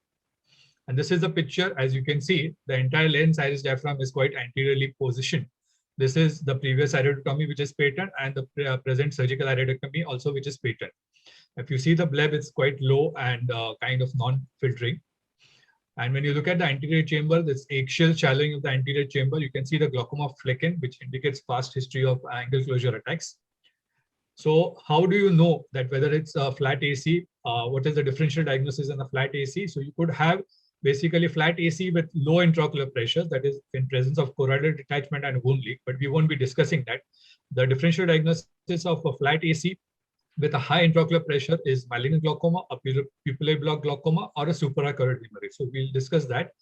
And this is the picture. As you can see, the entire lens iris diaphragm is quite anteriorly positioned. This is the previous iridotomy, which is patent, and the present surgical iridectomy also, which is patent. If you see the bleb, it's quite low and kind of non-filtering. And when you look at the anterior chamber, this axial shallowing of the anterior chamber, you can see the glaucoma flecken, which indicates past history of angle closure attacks. So how do you know that whether it's a flat AC, what is the differential diagnosis in a flat AC? So you could have basically flat AC with low intraocular pressure, that is in presence of choroidal detachment and wound leak, but we won't be discussing that. The differential diagnosis of a flat AC with a high intraocular pressure is malignant glaucoma, a pupillae block glaucoma, or a suprachoroidal hemorrhage. So we'll discuss that.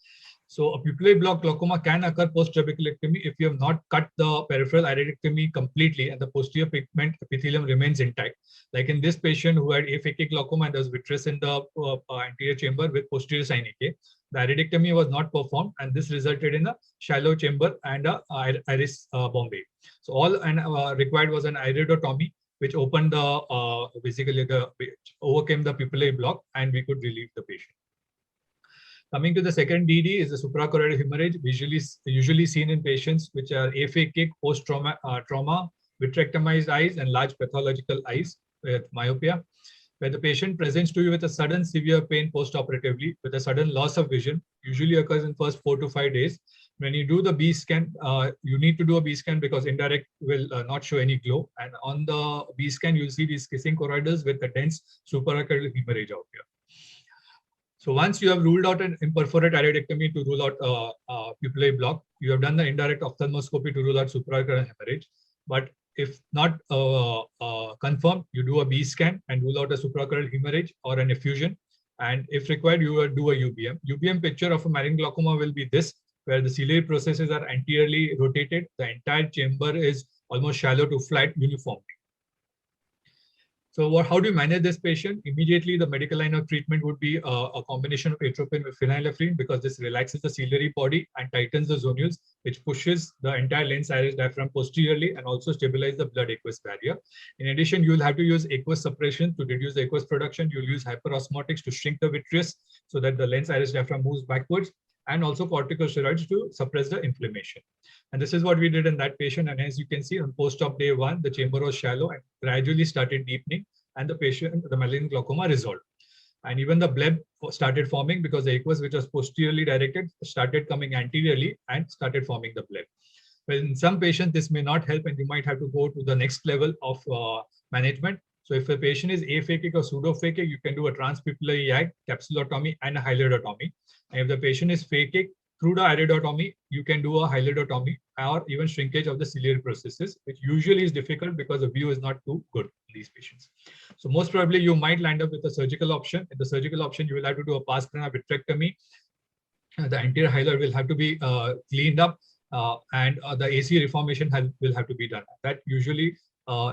So a pupillae block glaucoma can occur post-trabeculectomy if you have not cut the peripheral iridectomy completely and the posterior pigment epithelium remains intact. Like in this patient who had aphakic glaucoma and there was vitreous in the anterior chamber with posterior synechiae, the iridectomy was not performed, and this resulted in a shallow chamber and a iris Bombay. So all required was an iridotomy, which opened the overcame the pupillae block, and we could relieve the patient. Coming to the second DD is the suprachoroidal hemorrhage, usually seen in patients which are aphakic, post-trauma, vitrectomized eyes, and large pathological eyes with myopia, where the patient presents to you with a sudden severe pain post-operatively with a sudden loss of vision, usually occurs in first 4 to 5 days. When you do the B scan, you need to do a B scan because indirect will not show any glow. And on the B scan, you'll see these kissing choroidals with a dense suprachoroidal hemorrhage out here. So once you have ruled out an imperforate iridectomy to rule out pupillae block, you have done the indirect ophthalmoscopy to rule out suprachoroidal hemorrhage. But if not confirmed, you do a B scan and rule out a suprachoroidal hemorrhage or an effusion. And if required, you will do a UBM. UBM picture of a malignant glaucoma will be this, where the ciliary processes are anteriorly rotated. The entire chamber is almost shallow to flat uniformly. So how do you manage this patient? Immediately, the medical line of treatment would be a combination of atropine with phenylephrine, because this relaxes the ciliary body and tightens the zonules, which pushes the entire lens iris diaphragm posteriorly and also stabilize the blood aqueous barrier. In addition, you will have to use aqueous suppression to reduce the aqueous production. You'll use hyperosmotics to shrink the vitreous so that the lens iris diaphragm moves backwards, and also corticosteroids to suppress the inflammation. And this is what we did in that patient. And as you can see, on post-op day 1, the chamber was shallow and gradually started deepening, and the patient, the malignant glaucoma, resolved. And even the bleb started forming because the aqueous, which was posteriorly directed, started coming anteriorly and started forming the bleb. Well, in some patients, this may not help, and you might have to go to the next level of management. So if a patient is aphakic or pseudophakic, you can do a transpupillary YAG, capsulotomy, and a hyaloidotomy. And if the patient is phakic, through the iridotomy, you can do a hyaloidotomy or even shrinkage of the ciliary processes, which usually is difficult because the view is not too good in these patients. So most probably you might land up with a surgical option. In the surgical option, you will have to do a pars plana vitrectomy. The anterior hyaloid will have to be cleaned up, and the AC reformation will have to be done. That usually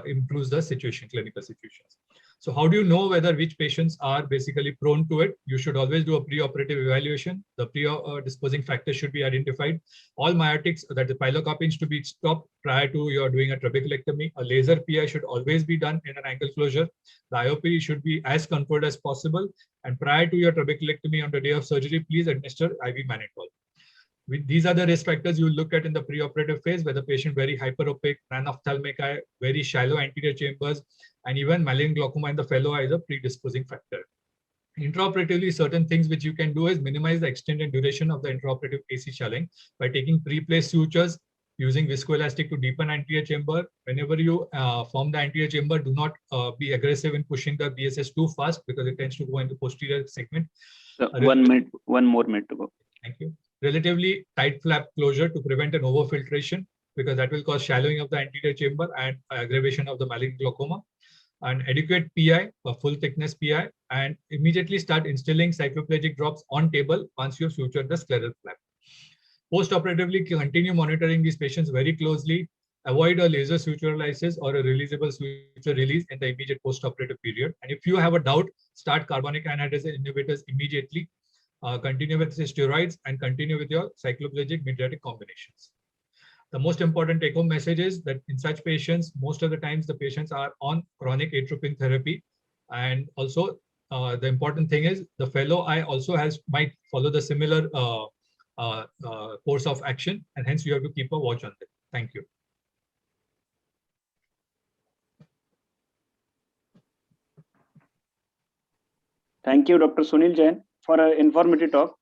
improves the situation, clinical situations. So how do you know whether which patients are basically prone to it? You should always do a preoperative evaluation. The predisposing factors should be identified. All myotics, that the pilocarpines, to be stopped prior to your doing a trabeculectomy. A laser PI should always be done in an angle closure. The IOP should be as controlled as possible. And prior to your trabeculectomy on the day of surgery, please administer IV mannitol. These are the risk factors you look at in the preoperative phase, where the patient very hyperopic, non-ophthalmic eye, very shallow anterior chambers, and even malignant glaucoma in the fellow eye is a predisposing factor. Intraoperatively, certain things which you can do is minimize the extent and duration of the intraoperative AC shelling by taking pre-placed sutures, using viscoelastic to deepen anterior chamber. Whenever you form the anterior chamber, do not be aggressive in pushing the BSS too fast because it tends to go into posterior segment.
So 1 minute, one more minute to go.
Thank you. Relatively tight flap closure to prevent an overfiltration, because that will cause shallowing of the anterior chamber and aggravation of the malignant glaucoma. An adequate PI, a full thickness PI, and immediately start instilling cycloplegic drops on table once you have sutured the scleral flap. Post-operatively, continue monitoring these patients very closely. Avoid a laser suture lysis or a releasable suture release in the immediate post-operative period. And if you have a doubt, start carbonic anhydrase inhibitors immediately. Continue with steroids and continue with your cycloplegic mydriatic combinations. The most important take-home message is that in such patients, most of the times the patients are on chronic atropine therapy. And also the important thing is the fellow eye also might follow the similar course of action, and hence you have to keep a watch on them. Thank you.
Thank you, Dr. Sunil Jain, for an informative talk.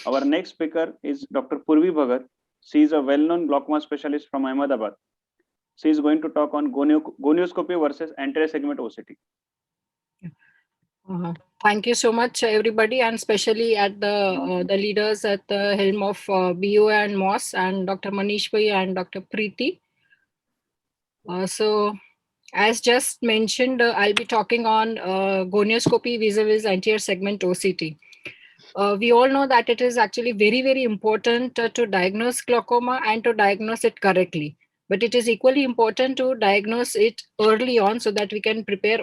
Our next speaker is Dr. Purvi Bhagat. She is a well-known glaucoma specialist from Ahmedabad. She is going to talk on gonioscopy versus anterior segment OCT.
Thank you so much, everybody, and especially at the leaders at the helm of BOA and MOS, and Dr. Manish Bhai and Dr. Preeti. So, as just mentioned, I'll be talking on gonioscopy vis-a-vis anterior segment OCT. We all know that it is actually very, very important to diagnose glaucoma and to diagnose it correctly. But it is equally important to diagnose it early on so that we can prepare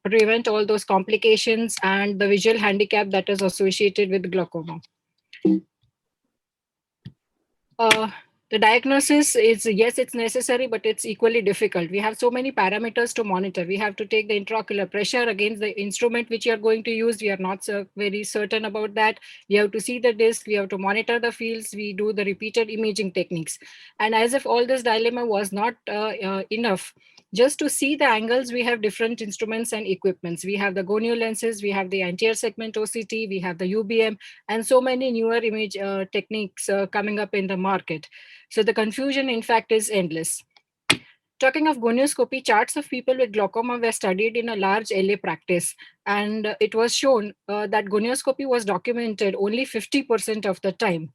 prevent all those complications and the visual handicap that is associated with glaucoma. The diagnosis is, yes, it's necessary, but it's equally difficult. We have so many parameters to monitor. We have to take the intraocular pressure against the instrument which you are going to use. We are not very certain about that. We have to see the disc. We have to monitor the fields. We do the repeated imaging techniques. And as if all this dilemma was not enough, just to see the angles, we have different instruments and equipments. We have the gonio lenses, we have the anterior segment OCT, we have the UBM, and so many newer image techniques coming up in the market. So the confusion, in fact, is endless. Talking of gonioscopy, charts of people with glaucoma were studied in a large LA practice, and it was shown that gonioscopy was documented only 50% of the time,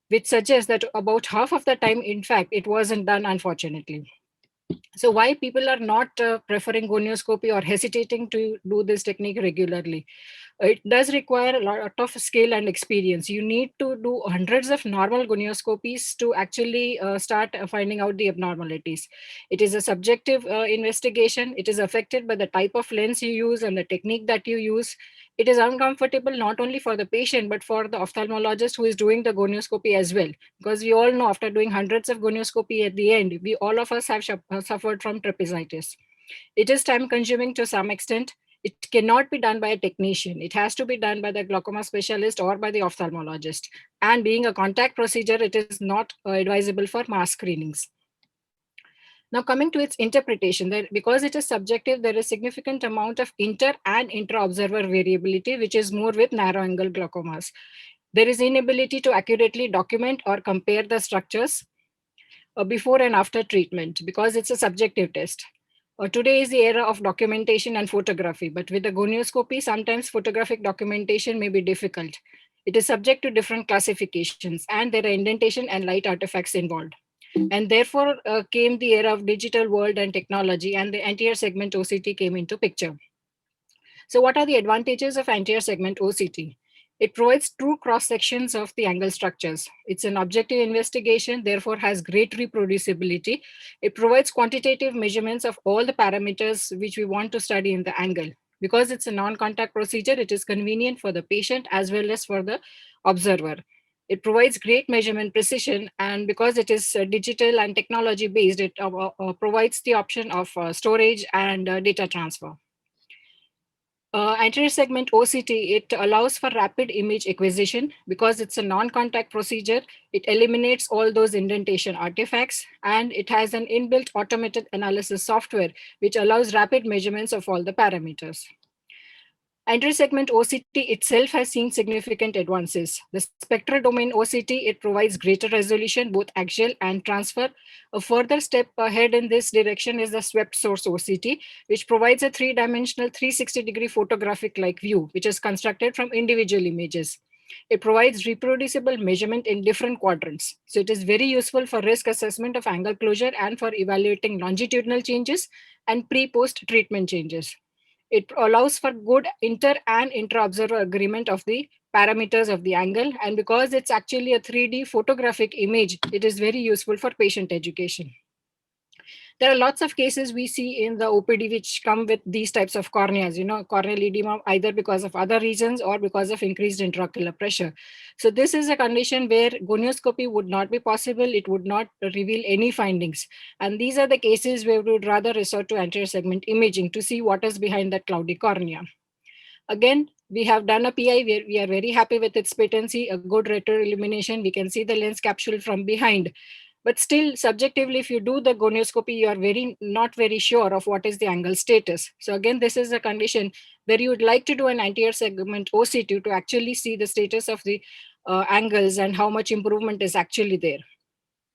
which suggests that about half of the time, in fact, it wasn't done, unfortunately. So why people are not preferring gonioscopy or hesitating to do this technique regularly? It does require a lot of skill and experience. You need to do hundreds of normal gonioscopies to actually start finding out the abnormalities. It is a subjective investigation. It is affected by the type of lens you use and the technique that you use. It is uncomfortable not only for the patient, but for the ophthalmologist who is doing the gonioscopy as well. Because we all know after doing hundreds of gonioscopy at the end, all of us have suffered from trapezitis. It is time consuming to some extent. It cannot be done by a technician. It has to be done by the glaucoma specialist or by the ophthalmologist. And being a contact procedure, it is not advisable for mass screenings. Now coming to its interpretation, because it is subjective, there is significant amount of inter and intra-observer variability, which is more with narrow angle glaucomas. There is inability to accurately document or compare the structures. before and after treatment, because it's a subjective test. Today is the era of documentation and photography, but with the gonioscopy, sometimes photographic documentation may be difficult. It is subject to different classifications, and there are indentation and light artifacts involved. And therefore came the era of digital world and technology, and the anterior segment OCT came into picture. So what are the advantages of anterior segment OCT? It provides true cross sections of the angle structures. It's an objective investigation, therefore has great reproducibility. It provides quantitative measurements of all the parameters which we want to study in the angle. Because it's a non-contact procedure, it is convenient for the patient as well as for the observer. It provides great measurement precision, and because it is digital and technology based, it provides the option of storage and data transfer. Anterior segment OCT, it allows for rapid image acquisition. Because it's a non-contact procedure, it eliminates all those indentation artifacts, and it has an inbuilt automated analysis software which allows rapid measurements of all the parameters. Anterior segment OCT itself has seen significant advances. The spectral domain OCT, it provides greater resolution, both axial and transfer. A further step ahead in this direction is the swept source OCT, which provides a three-dimensional 360-degree photographic-like view, which is constructed from individual images. It provides reproducible measurement in different quadrants. So it is very useful for risk assessment of angle closure and for evaluating longitudinal changes and pre-post treatment changes. It allows for good inter and intra-observer agreement of the parameters of the angle. And because it's actually a 3D photographic image, it is very useful for patient education. There are lots of cases we see in the OPD which come with these types of corneas, corneal edema, either because of other reasons or because of increased intraocular pressure. So this is a condition where gonioscopy would not be possible. It would not reveal any findings. And these are the cases where we would rather resort to anterior segment imaging to see what is behind that cloudy cornea. Again, we have done a PI where we are very happy with its patency, a good retro illumination. We can see the lens capsule from behind. But still, subjectively, if you do the gonioscopy, you are not very sure of what is the angle status. So again, this is a condition where you would like to do an anterior segment OCT to actually see the status of the angles and how much improvement is actually there.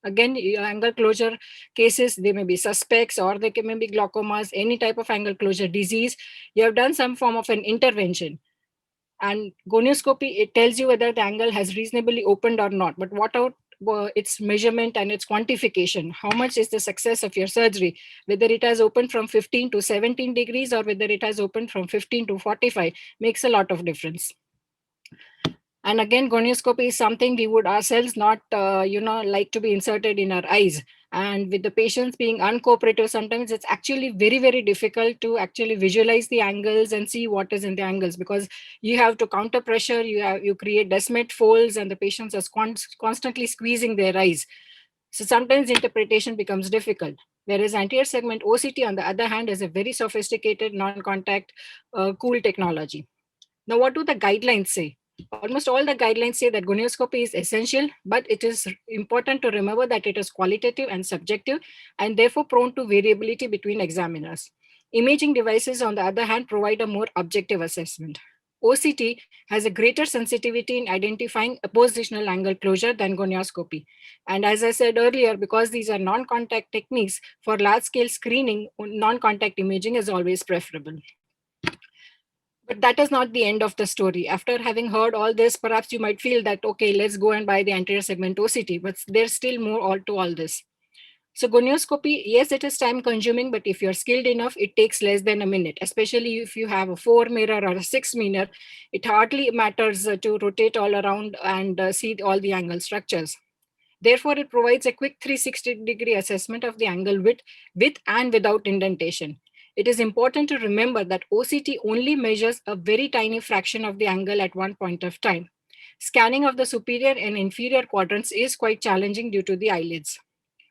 Again, angle closure cases, they may be suspects or they may be glaucomas, any type of angle closure disease. You have done some form of an intervention. And gonioscopy, it tells you whether the angle has reasonably opened or not. But what out its measurement and its quantification? How much is the success of your surgery? Whether it has opened from 15 to 17 degrees or whether it has opened from 15 to 45 makes a lot of difference. And again, gonioscopy is something we would ourselves not, like to be inserted in our eyes. And with the patients being uncooperative, sometimes it's actually very, very difficult to actually visualize the angles and see what is in the angles, because you have to counter pressure, you create Descemet folds, and the patients are constantly squeezing their eyes. So sometimes interpretation becomes difficult. Whereas anterior segment OCT, on the other hand, is a very sophisticated non-contact cool technology. Now, what do the guidelines say? Almost all the guidelines say that gonioscopy is essential, but it is important to remember that it is qualitative and subjective and therefore prone to variability between examiners. Imaging devices, on the other hand, provide a more objective assessment. OCT has a greater sensitivity in identifying appositional angle closure than gonioscopy. And as I said earlier, because these are non-contact techniques, for large-scale screening, non-contact imaging is always preferable. But that is not the end of the story. After having heard all this, perhaps you might feel that, okay, let's go and buy the anterior segment OCT, but there's still more to all this. So gonioscopy, yes, it is time consuming, but if you're skilled enough, it takes less than a minute, especially if you have a 4 mirror or a 6 mirror. It hardly matters to rotate all around and see all the angle structures. Therefore, it provides a quick 360-degree assessment of the angle width with and without indentation. It is important to remember that OCT only measures a very tiny fraction of the angle at one point of time. Scanning of the superior and inferior quadrants is quite challenging due to the eyelids.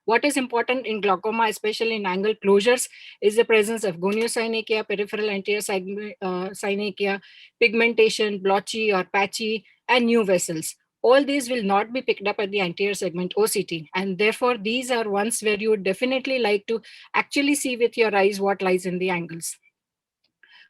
What is important in glaucoma, especially in angle closures, is the presence of goniosynechiae, peripheral anterior synechiae, pigmentation, blotchy or patchy, and new vessels. All these will not be picked up at the anterior segment OCT. And therefore, these are ones where you would definitely like to actually see with your eyes what lies in the angles.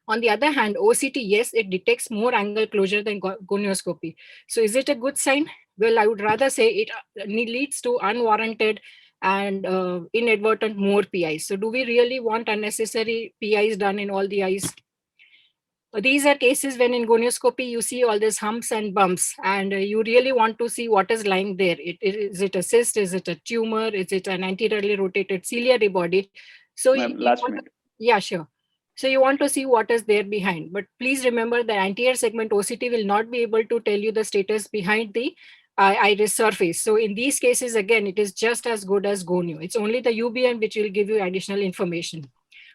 On the other hand, OCT, yes, it detects more angle closure than gonioscopy. So is it a good sign? Well, I would rather say it leads to unwarranted and inadvertent more PIs. So do we really want unnecessary PIs done in all the eyes? These are cases when in gonioscopy you see all these humps and bumps, and you really want to see what is lying there. Is it a cyst? Is it a tumor? Is it an anteriorly rotated ciliary body? So
Last minute.
yeah, sure. So you want to see what is there behind. But please remember the anterior segment OCT will not be able to tell you the status behind the iris surface. So in these cases, again, it is just as good as gonio. It's only the UBM which will give you additional information.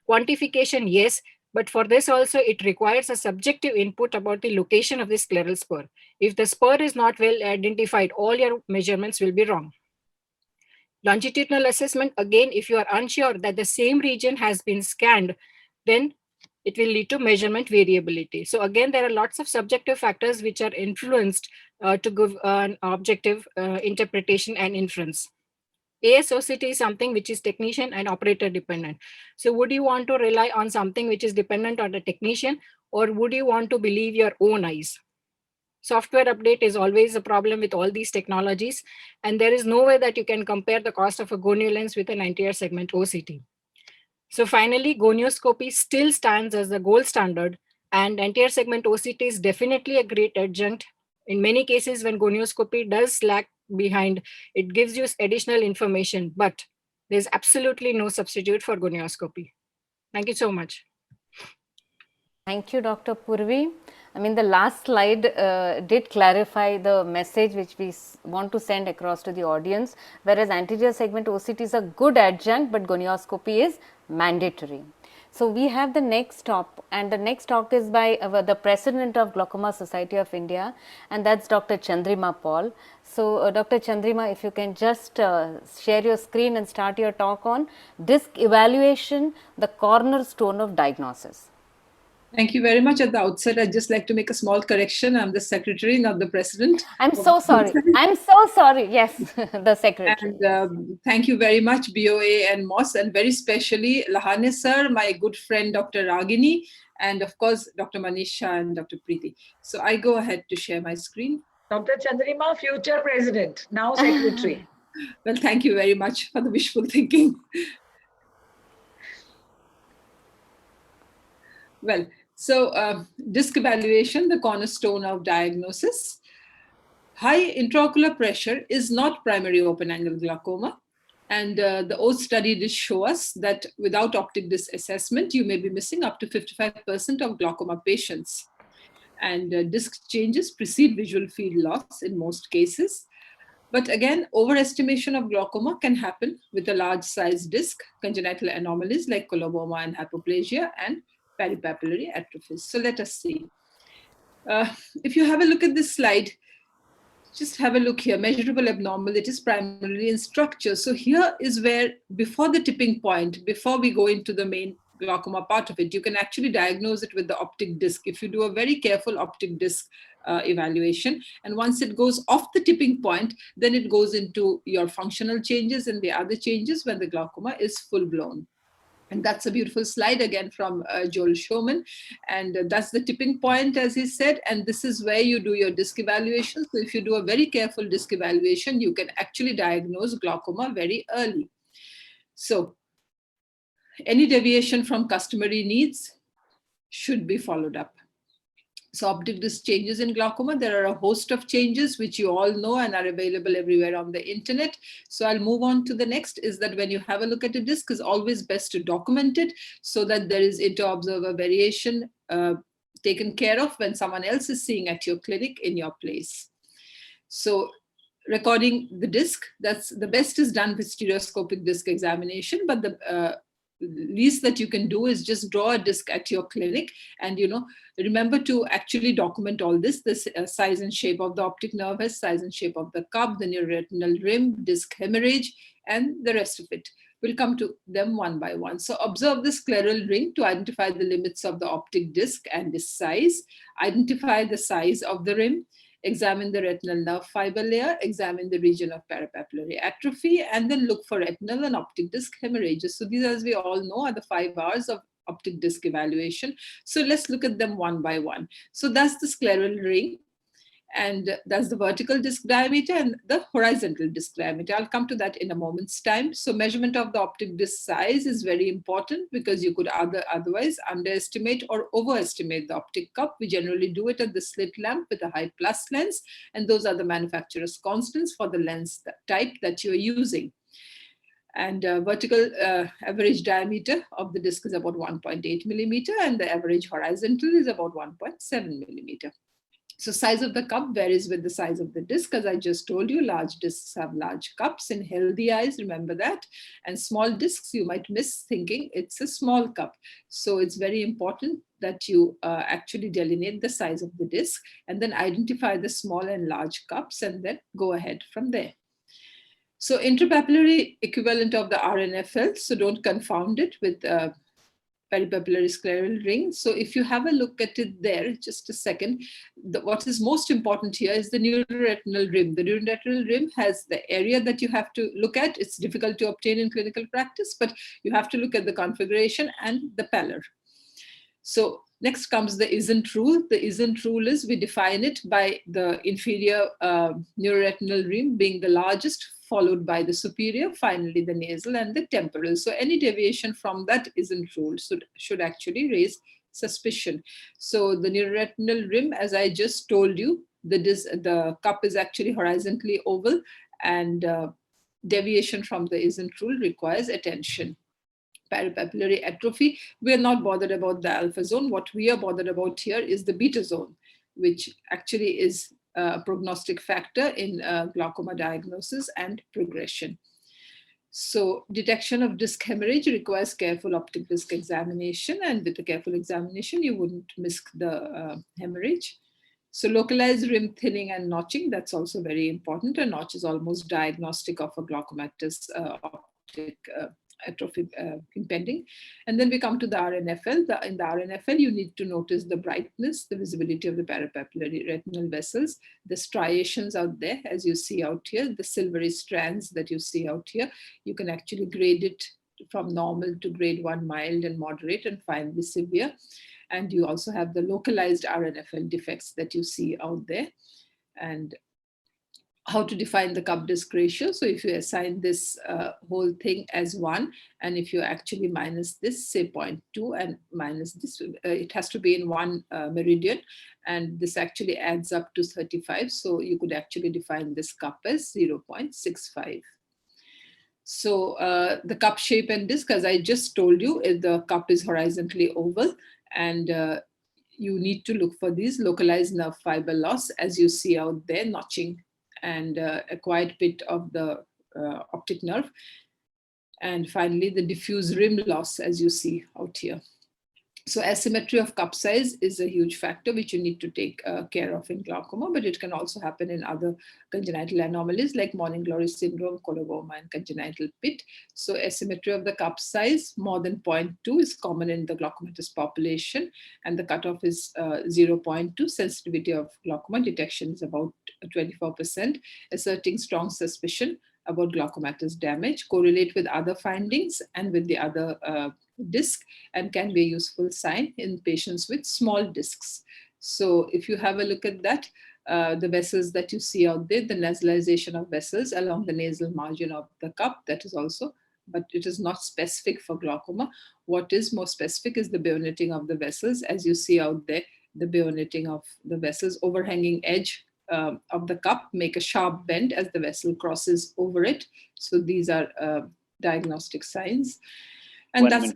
Quantification, yes, but for this also it requires a subjective input about the location of the scleral spur. If the spur is not well identified, all your measurements will be wrong. Longitudinal assessment, again, if you are unsure that the same region has been scanned, then it will lead to measurement variability. So again, there are lots of subjective factors which are influenced to give an objective interpretation and inference. ASOCT is something which is technician and operator dependent. So would you want to rely on something which is dependent on the technician, or would you want to believe your own eyes? Software update is always a problem with all these technologies, and there is no way that you can compare the cost of a gonio lens with an anterior segment OCT. So finally, gonioscopy still stands as the gold standard, and anterior segment OCT is definitely a great adjunct. In many cases, when gonioscopy does lag behind, it gives you additional information, but there's absolutely no substitute for gonioscopy. Thank you so much.
Thank you, Dr. Purvi. I mean, the last slide did clarify the message which we want to send across to the audience, whereas anterior segment OCT is a good adjunct, but gonioscopy is mandatory. So we have the next talk, and the next talk is by the President of Glaucoma Society of India, and that's Dr. Chandrima Paul. So Dr. Chandrima, if you can just share your screen and start your talk on disc evaluation, the cornerstone of diagnosis.
Thank you very much. At the outset, I'd just like to make a small correction. I'm the secretary, not the president.
I'm so sorry. I'm so sorry. Yes, the secretary.
And thank you very much, BOA and Moss, and very specially Lahane sir, my good friend, Dr. Ragini, and of course, Dr. Manisha and Dr. Preeti. So I go ahead to share my screen.
Dr. Chandrima, future president, now secretary.
Well, thank you very much for the wishful thinking. Well, so disc evaluation, the cornerstone of diagnosis. High intraocular pressure is not primary open angle glaucoma. And the OATH study did show us that without optic disc assessment, you may be missing up to 55% of glaucoma patients. And disc changes precede visual field loss in most cases. But again, overestimation of glaucoma can happen with a large size disc, congenital anomalies like coloboma and hypoplasia, and peripapillary atrophies. So let us see. If you have a look at this slide, just have a look here. Measurable abnormalities primarily in structure. So here is where, before the tipping point, before we go into the main glaucoma part of it, you can actually diagnose it with the optic disc if you do a very careful optic disc evaluation. And once it goes off the tipping point, then it goes into your functional changes and the other changes when the glaucoma is full blown. And that's a beautiful slide again from Joel Showman. And that's the tipping point, as he said. And this is where you do your disc evaluation. So if you do a very careful disc evaluation, you can actually diagnose glaucoma very early. So any deviation from customary needs should be followed up. So optic disc changes in glaucoma, there are a host of changes which you all know and are available everywhere on the internet. So I'll move on to the next, is that when you have a look at a disc, it's always best to document it so that there is inter-observer variation taken care of when someone else is seeing at your clinic in your place. So recording the disc, that's the best is done with stereoscopic disc examination, but the least that you can do is just draw a disc at your clinic and, you know, remember to actually document all this, the size and shape of the optic nerve, size and shape of the cup, the neuroretinal rim, disc hemorrhage, and the rest of it. We'll come to them one by one. So observe the scleral ring to identify the limits of the optic disc and its size, identify the size of the rim, examine the retinal nerve fiber layer, examine the region of peripapillary atrophy, and then look for retinal and optic disc hemorrhages. So these, as we all know, are the 5 R's of optic disc evaluation. So let's look at them one by one. So that's the scleral ring. And that's the vertical disc diameter and the horizontal disc diameter. I'll come to that in a moment's time. So measurement of the optic disc size is very important because you could otherwise underestimate or overestimate the optic cup. We generally do it at the slit lamp with a high plus lens, and those are the manufacturer's constants for the lens type that you're using. And vertical average diameter of the disc is about 1.8 millimeter, and the average horizontal is about 1.7 millimeter. So size of the cup varies with the size of the disc. As I just told you, large discs have large cups. In healthy eyes, remember that. And small discs, you might miss thinking it's a small cup. So it's very important that you actually delineate the size of the disc and then identify the small and large cups and then go ahead from there. So intrapapillary equivalent of the RNFL, so don't confound it with peripapillary scleral ring. So if you have a look at it there, just a second, what is most important here is the neuroretinal rim. The neuroretinal rim has the area that you have to look at. It's difficult to obtain in clinical practice, but you have to look at the configuration and the pallor. So next comes the isn't rule. The isn't rule is we define it by the inferior neuroretinal rim being the largest, followed by the superior, finally the nasal and the temporal. So any deviation from that isn't rule, should actually raise suspicion. So the neuroretinal rim, as I just told you, the cup is actually horizontally oval, and deviation from the isn't rule requires attention. Peripapillary atrophy, we are not bothered about the alpha zone. What we are bothered about here is the beta zone, which actually is a prognostic factor in glaucoma diagnosis and progression. So detection of disc hemorrhage requires careful optic disc examination, and with a careful examination, you wouldn't miss the hemorrhage. So localized rim thinning and notching, that's also very important. A notch is almost diagnostic of a glaucomatous optic atrophy impending. And then we come to the RNFL. In the RNFL, you need to notice the brightness, the visibility of the peripapillary retinal vessels, the striations out there, as you see out here, the silvery strands that you see out here. You can actually grade it from normal to grade 1 mild and moderate and finally severe. And you also have the localized RNFL defects that you see out there. And how to define the cup disc ratio. So if you assign this whole thing as 1, and if you actually minus this, say 0.2, and minus this, it has to be in 1 meridian, and this actually adds up to 35. So you could actually define this cup as 0.65. So the cup shape and disc, as I just told you, the cup is horizontally oval, and you need to look for these localized nerve fiber loss, as you see out there, notching and acquired pit of the optic nerve. And finally, the diffuse rim loss, as you see out here. So asymmetry of cup size is a huge factor which you need to take care of in glaucoma, but it can also happen in other congenital anomalies like morning glory syndrome, coloboma, and congenital pit. So asymmetry of the cup size more than 0.2 is common in the glaucomatous population, and the cutoff is 0.2. Sensitivity of glaucoma detection is about 24%, asserting strong suspicion about glaucomatous damage, correlate with other findings and with the other disc, and can be a useful sign in patients with small discs. So if you have a look at that, the vessels that you see out there, the nasalization of vessels along the nasal margin of the cup, that is also, but it is not specific for glaucoma. What is more specific is the bayoneting of the vessels. As you see out there, the bayoneting of the vessels, overhanging edge of the cup make a sharp bend as the vessel crosses over it. So these are diagnostic signs. And that's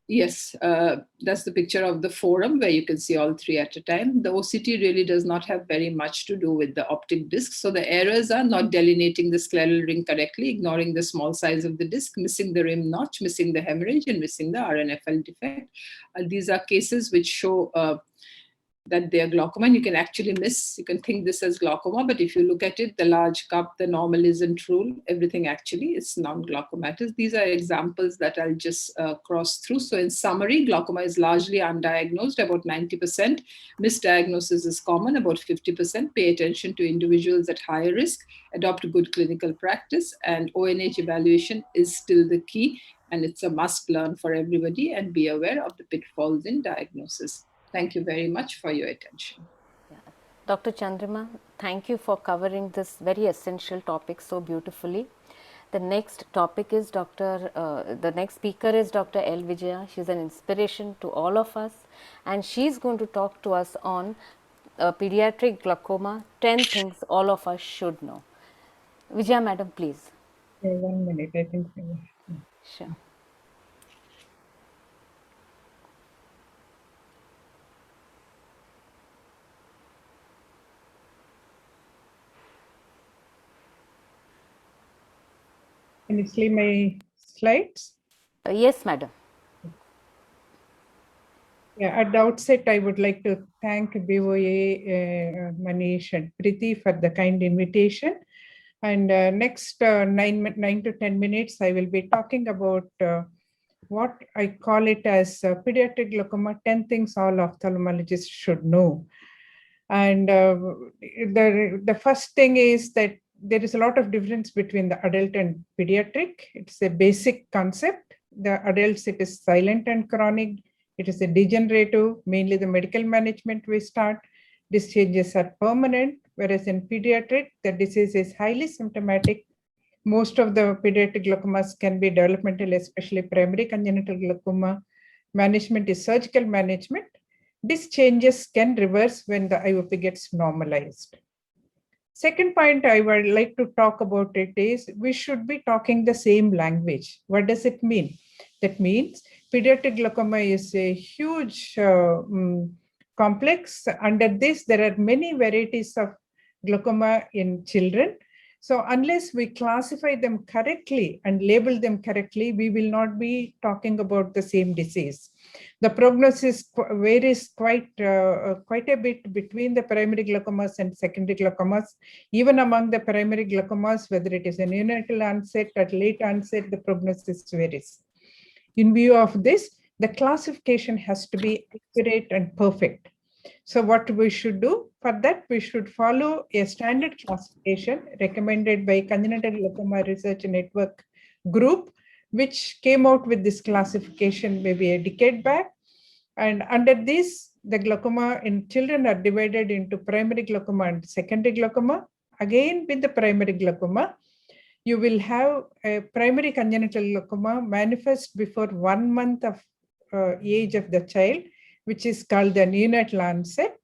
yes, that's the picture of the forum where you can see all 3 at a time. The OCT really does not have very much to do with the optic disc. So the errors are not delineating the scleral ring correctly, ignoring the small size of the disc, missing the rim notch, missing the hemorrhage, and missing the RNFL defect. These are cases which show that they are glaucoma, and you can actually miss, you can think this as glaucoma, but if you look at it, the large cup, the normal isn't rule, everything actually is non-glaucomatous. These are examples that I'll just cross through. So in summary, glaucoma is largely undiagnosed, about 90%. Misdiagnosis is common, about 50%. Pay attention to individuals at higher risk, adopt good clinical practice, and ONH evaluation is still the key, and it's a must learn for everybody, and be aware of the pitfalls in diagnosis. Thank you very much for your attention.
Dr. Chandrima, thank you for covering this very essential topic so beautifully. The next topic is the next speaker is Dr. L. Vijaya. She is an inspiration to all of us, and she is going to talk to us on pediatric glaucoma, 10 things all of us should know. Vijaya madam, please.
Okay, 1 minute, I think.
Sure.
Can you see my slides?
Yes, madam.
Yeah, at the outset, I would like to thank BOA, Manish and Priti for the kind invitation. And next 9 to 10 minutes, I will be talking about what I call it as pediatric glaucoma, 10 things all ophthalmologists should know. And the first thing is that there is a lot of difference between the adult and pediatric. It's a basic concept. The adults, it is silent and chronic. It is a degenerative, mainly the medical management we start. These changes are permanent, whereas in pediatric, the disease is highly symptomatic. Most of the pediatric glaucomas can be developmental, especially primary congenital glaucoma. Management is surgical management. These changes can reverse when the IOP gets normalized. Second point I would like to talk about it is we should be talking the same language. What does it mean? That means pediatric glaucoma is a huge complex. Under this, there are many varieties of glaucoma in children. So unless we classify them correctly and label them correctly, we will not be talking about the same disease. The prognosis varies quite a bit between the primary glaucomas and secondary glaucomas. Even among the primary glaucomas, whether it is a neonatal onset or late onset, the prognosis varies. In view of this, the classification has to be accurate and perfect. So what we should do? For that, we should follow a standard classification recommended by Congenital Glaucoma Research Network group, which came out with this classification maybe a decade back. And under this, the glaucoma in children are divided into primary glaucoma and secondary glaucoma. Again, with the primary glaucoma, you will have a primary congenital glaucoma manifest before 1 month of age of the child, which is called the neonatal onset.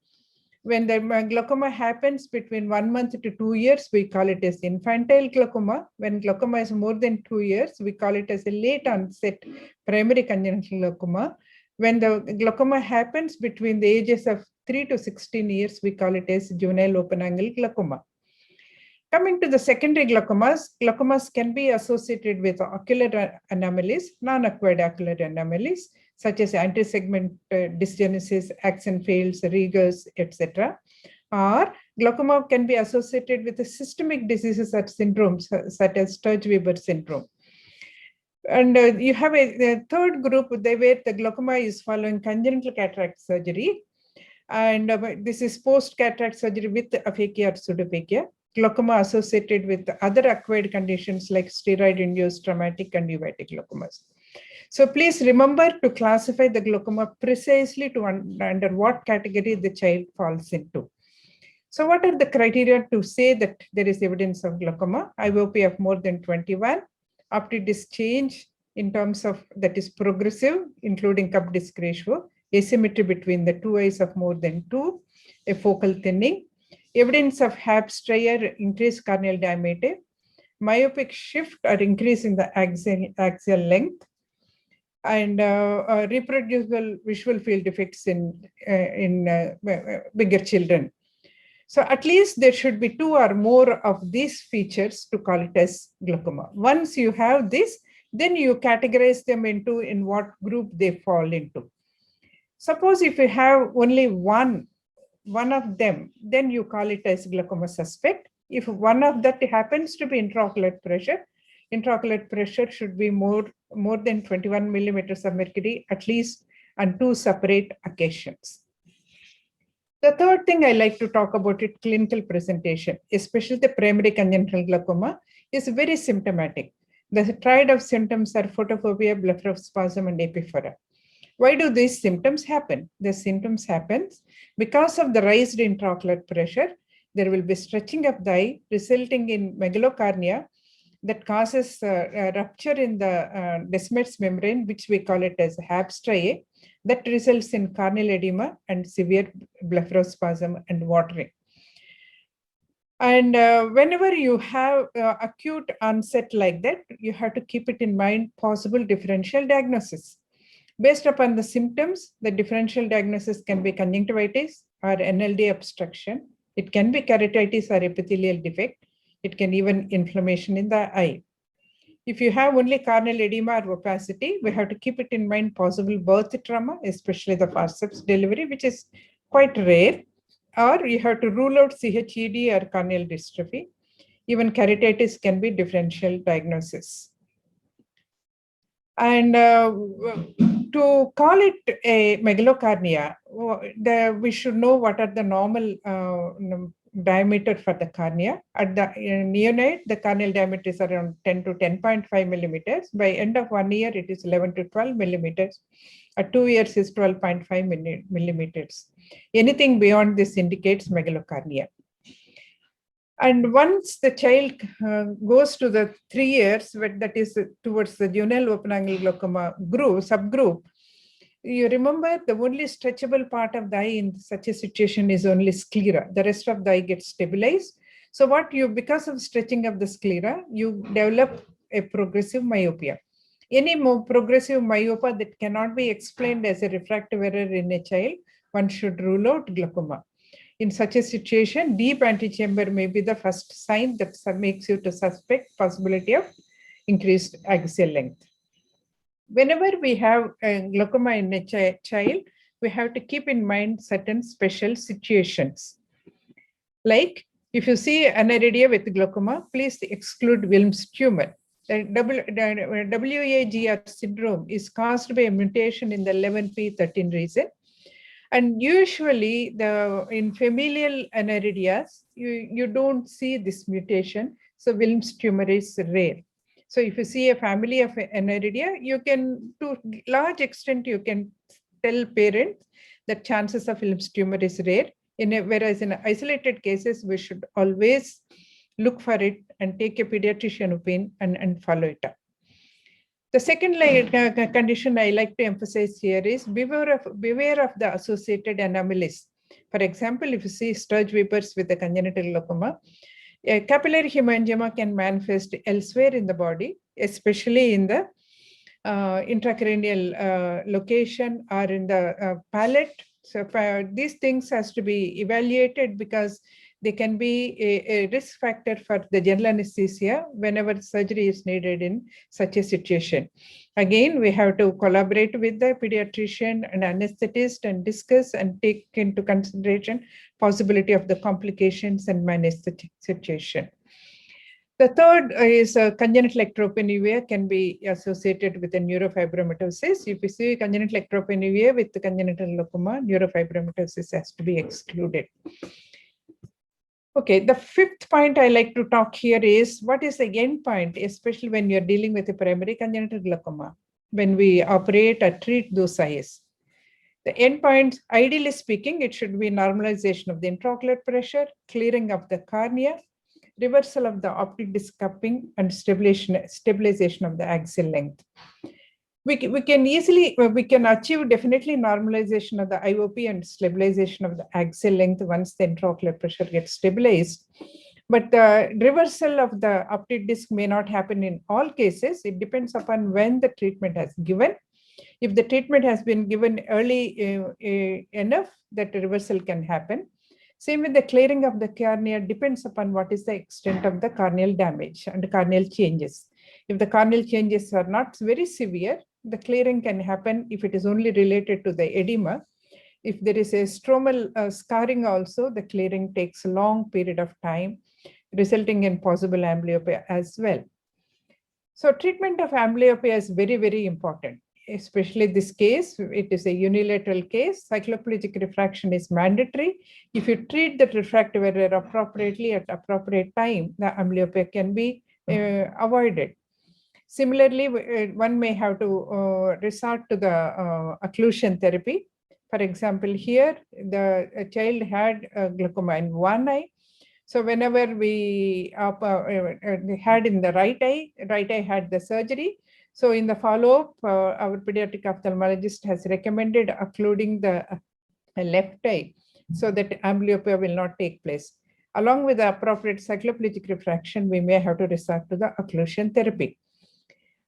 When the glaucoma happens between 1 month to 2 years, we call it as infantile glaucoma. When glaucoma is more than 2 years, we call it as a late onset primary congenital glaucoma. When the glaucoma happens between the ages of 3 to 16 years, we call it as juvenile open angle glaucoma. Coming to the secondary glaucomas can be associated with ocular anomalies, non-acquired ocular anomalies, such as anti-segment dysgenesis, axon fails, Rieger's, etc. Or glaucoma can be associated with the systemic diseases or syndromes, such as Sturge-Weber syndrome. And you have a third group where the glaucoma is following congenital cataract surgery. And this is post-cataract surgery with aphakia or pseudophakia. Glaucoma associated with other acquired conditions like steroid-induced traumatic and uveitic glaucomas. So please remember to classify the glaucoma precisely to under what category the child falls into. So what are the criteria to say that there is evidence of glaucoma? IOP of more than 21, optic-disc change in terms of that is progressive, including cup disc ratio, asymmetry between the two eyes of more than 2, a focal thinning, evidence of HAP striae, increased corneal diameter, myopic shift or increase in the axial length, and reproducible visual field defects in bigger children. So at least there should be 2 or more of these features to call it as glaucoma. Once you have this, then you categorize them into in what group they fall into. Suppose if you have only one of them, then you call it as glaucoma suspect. If one of that happens to be intraocular pressure should be more than 21 millimeters of mercury, at least on 2 separate occasions. The third thing I like to talk about it, clinical presentation, especially the primary congenital glaucoma, is very symptomatic. The triad of symptoms are photophobia, blepharospasm, and epiphora. Why do these symptoms happen? The symptoms happen because of the raised intraocular pressure. There will be stretching of the eye, resulting in megalocornea that causes a rupture in the Descemet's membrane, which we call it as HAB striae, that results in corneal edema and severe blepharospasm and watering. And whenever you have acute onset like that, you have to keep it in mind possible differential diagnosis. Based upon the symptoms, the differential diagnosis can be conjunctivitis or NLD obstruction. It can be keratitis or epithelial defect. It can even inflammation in the eye. If you have only corneal edema or opacity, we have to keep it in mind possible birth trauma, especially the forceps delivery, which is quite rare. Or you have to rule out CHED or corneal dystrophy. Even keratitis can be differential diagnosis. And to call it a megalocornea, we should know what are the normal diameter for the cornea. At the neonate, the corneal diameter is around 10 to 10.5 millimeters. By end of 1 year, it is 11 to 12 millimeters. At 2 years is 12.5 millimeters. Anything beyond this indicates megalocornea. And once the child goes to the 3 years, that is towards the juvenile open angle glaucoma subgroup, you remember the only stretchable part of the eye in such a situation is only sclera. The rest of the eye gets stabilized. So because of stretching of the sclera, you develop a progressive myopia. Any more progressive myopia that cannot be explained as a refractive error in a child, one should rule out glaucoma. In such a situation, deep antechamber may be the first sign that makes you to suspect possibility of increased axial length. Whenever we have a glaucoma in a child, we have to keep in mind certain special situations. Like if you see aniridia with glaucoma, please exclude Wilms tumor. The WAGR syndrome is caused by a mutation in the 11p13 region. And usually in familial aniridias, you don't see this mutation. So Wilms tumor is rare. So if you see a family of aniridia, you can, to large extent, you can tell parents that chances of Wilms tumor is rare. Whereas in isolated cases, we should always look for it and take a pediatrician opinion and follow it up. The second condition I like to emphasize here is beware of the associated anomalies. For example, if you see Sturge-Weber's with the congenital glaucoma, a capillary hemangioma can manifest elsewhere in the body, especially in the intracranial location or in the palate. So these things has to be evaluated because they can be a risk factor for the general anesthesia whenever surgery is needed in such a situation. Again, we have to collaborate with the pediatrician and anesthetist and discuss and take into consideration possibility of the complications and manage the situation. The third is congenital ectropenia can be associated with a neurofibromatosis. If you see congenital ectropenia with the congenital glaucoma, neurofibromatosis has to be excluded. Okay, the fifth point I like to talk here is what is the end point, especially when you're dealing with a primary congenital glaucoma, when we operate or treat those eyes. The end point, ideally speaking, it should be normalization of the intraocular pressure, clearing of the cornea, reversal of the optic disc cupping, and stabilization of the axial length. We can achieve definitely normalization of the IOP and stabilization of the axial length once the intraocular pressure gets stabilized. But the reversal of the optic disc may not happen in all cases. It depends upon when the treatment has given. If the treatment has been given early enough, that reversal can happen. Same with the clearing of the cornea depends upon what is the extent of the corneal damage and corneal changes. If the corneal changes are not very severe, the clearing can happen if it is only related to the edema. If there is a stromal scarring also, the clearing takes a long period of time, resulting in possible amblyopia as well. So treatment of amblyopia is very, very important. Especially this case, it is a unilateral case. Cycloplegic refraction is mandatory. If you treat the refractive error appropriately at appropriate time, the amblyopia can be avoided. Similarly, one may have to resort to the occlusion therapy. For example, here the child had glaucoma in one eye. So whenever we had in the right eye had the surgery. So in the follow-up, our pediatric ophthalmologist has recommended occluding the left eye so that amblyopia will not take place. Along with the appropriate cycloplegic refraction, we may have to resort to the occlusion therapy.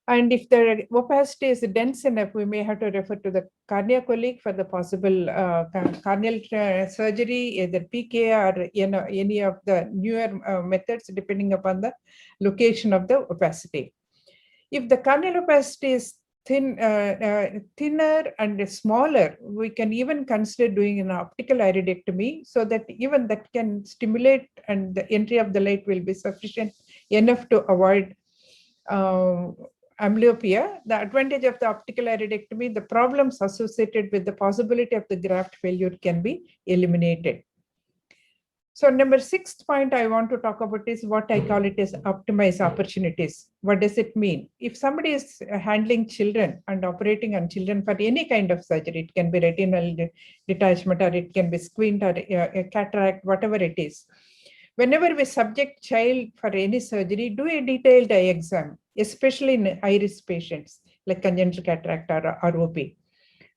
And if the opacity is dense enough, we may have to refer to the cornea colleague for the possible corneal surgery, either PK or any of the newer methods, depending upon the location of the opacity. If the corneal opacity is thinner and smaller, we can even consider doing an optical iridectomy so that even that can stimulate and the entry of the light will be sufficient enough to avoid amblyopia. The advantage of the optical iridectomy, the problems associated with the possibility of the graft failure can be eliminated. So number 6 point I want to talk about is what I call it as optimize opportunities. What does it mean? If somebody is handling children and operating on children for any kind of surgery, it can be retinal detachment or it can be squint or a cataract, whatever it is. Whenever we subject child for any surgery, do a detailed eye exam, especially in high-risk patients like congenital cataract or ROP.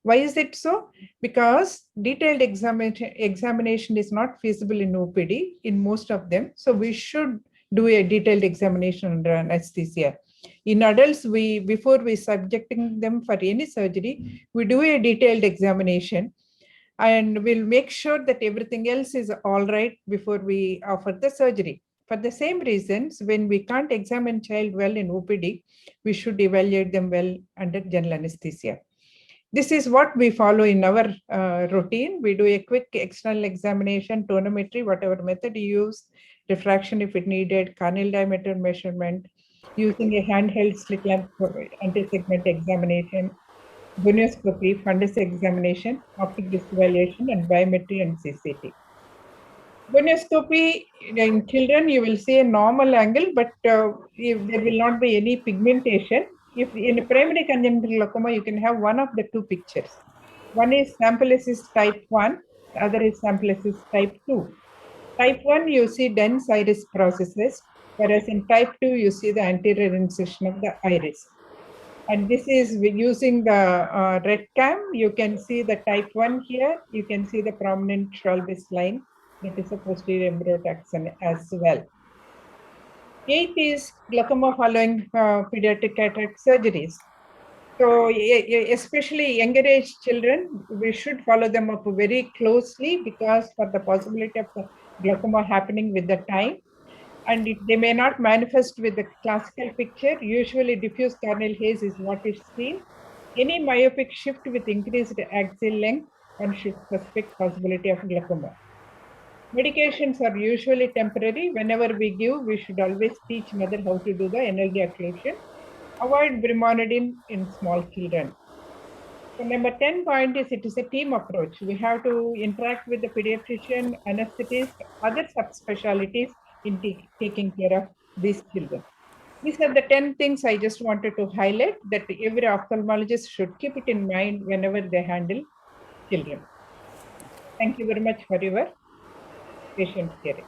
Why is it so? Because detailed examination is not feasible in OPD in most of them. So we should do a detailed examination under anesthesia. In adults, before we subjecting them for any surgery, we do a detailed examination and we'll make sure that everything else is all right before we offer the surgery. For the same reasons, when we can't examine child well in OPD, we should evaluate them well under general anesthesia. This is what we follow in our routine. We do a quick external examination, tonometry, whatever method you use, refraction if it needed, corneal diameter measurement, using a handheld slit lamp anti-segment examination, gonioscopy, fundus examination, optic disc evaluation, and biometry and CCT. Gonioscopy in children, you will see a normal angle, but if there will not be any pigmentation. If in a primary congenital glaucoma, you can have one of the two pictures. One is samplesis type 1, the other is samplesis type 2. Type 1, you see dense iris processes, whereas in type 2, you see the anterior incision of the iris. And this is using the red cam. You can see the type 1 here. You can see the prominent Schwalbe's line. That is a posterior embryotaxon as well. 8 is glaucoma following pediatric cataract surgeries. So especially younger age children, we should follow them up very closely because for the possibility of the glaucoma happening with the time. And they may not manifest with the classical picture. Usually diffuse corneal haze is what is seen. Any myopic shift with increased axial length, one should suspect possibility of glaucoma. Medications are usually temporary. Whenever we give, we should always teach mother how to do the NLD occlusion. Avoid brimonidine in small children. So number 10 point is it is a team approach. We have to interact with the pediatrician, anesthetist, other subspecialties in taking care of these children. These are the 10 things I just wanted to highlight that every ophthalmologist should keep it in mind whenever they handle children. Thank you very much for your patient hearing.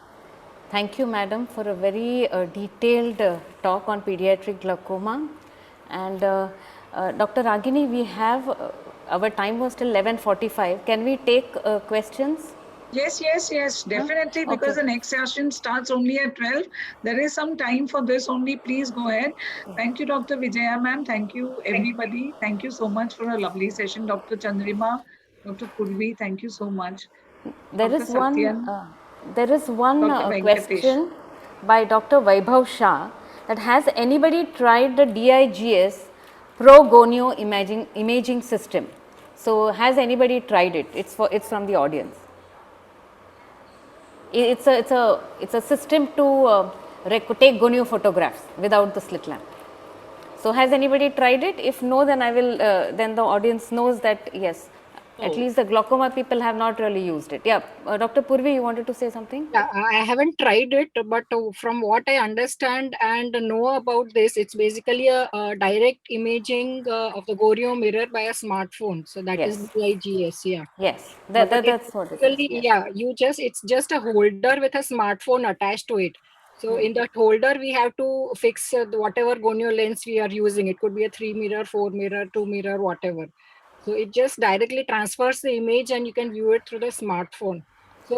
Thank you, madam, for a very detailed talk on pediatric glaucoma. And Dr. Ragini, we have, our time was till 11:45. Can we take questions?
Yes, definitely, because the next session starts only at 12. There is some time for this only. Please go ahead. Thank you, Dr. Vijaya ma'am. Thank you, everybody. Thank you so much for a lovely session. Dr. Chandrima, Dr. Purvi, thank you so much.
There is one question by Dr. Vaibhav Shah that has anybody tried the DIGS Pro-Gonio imaging system? So has anybody tried it? It's from the audience. It's a system to take gonio photographs without the slit lamp. So has anybody tried it? If no, then I will then the audience knows that yes, At
Oh.
least the glaucoma people have not really used it. Yeah, Dr. Purvi, you wanted to say something?
Yeah, I haven't tried it, but from what I understand and know about this, it's basically a direct imaging of the Gorio mirror by a smartphone. So that is
Yes.
BIGS, yeah.
Yes,
But it's
that's what it is.
basically,
Yes.
yeah, it's just a holder with a smartphone attached to it. So in that holder, we have to fix whatever gonio lens we are using. It could be a 3 mirror, 4 mirror, 2 mirror, whatever. So it just directly transfers the image and you can view it through the smartphone. So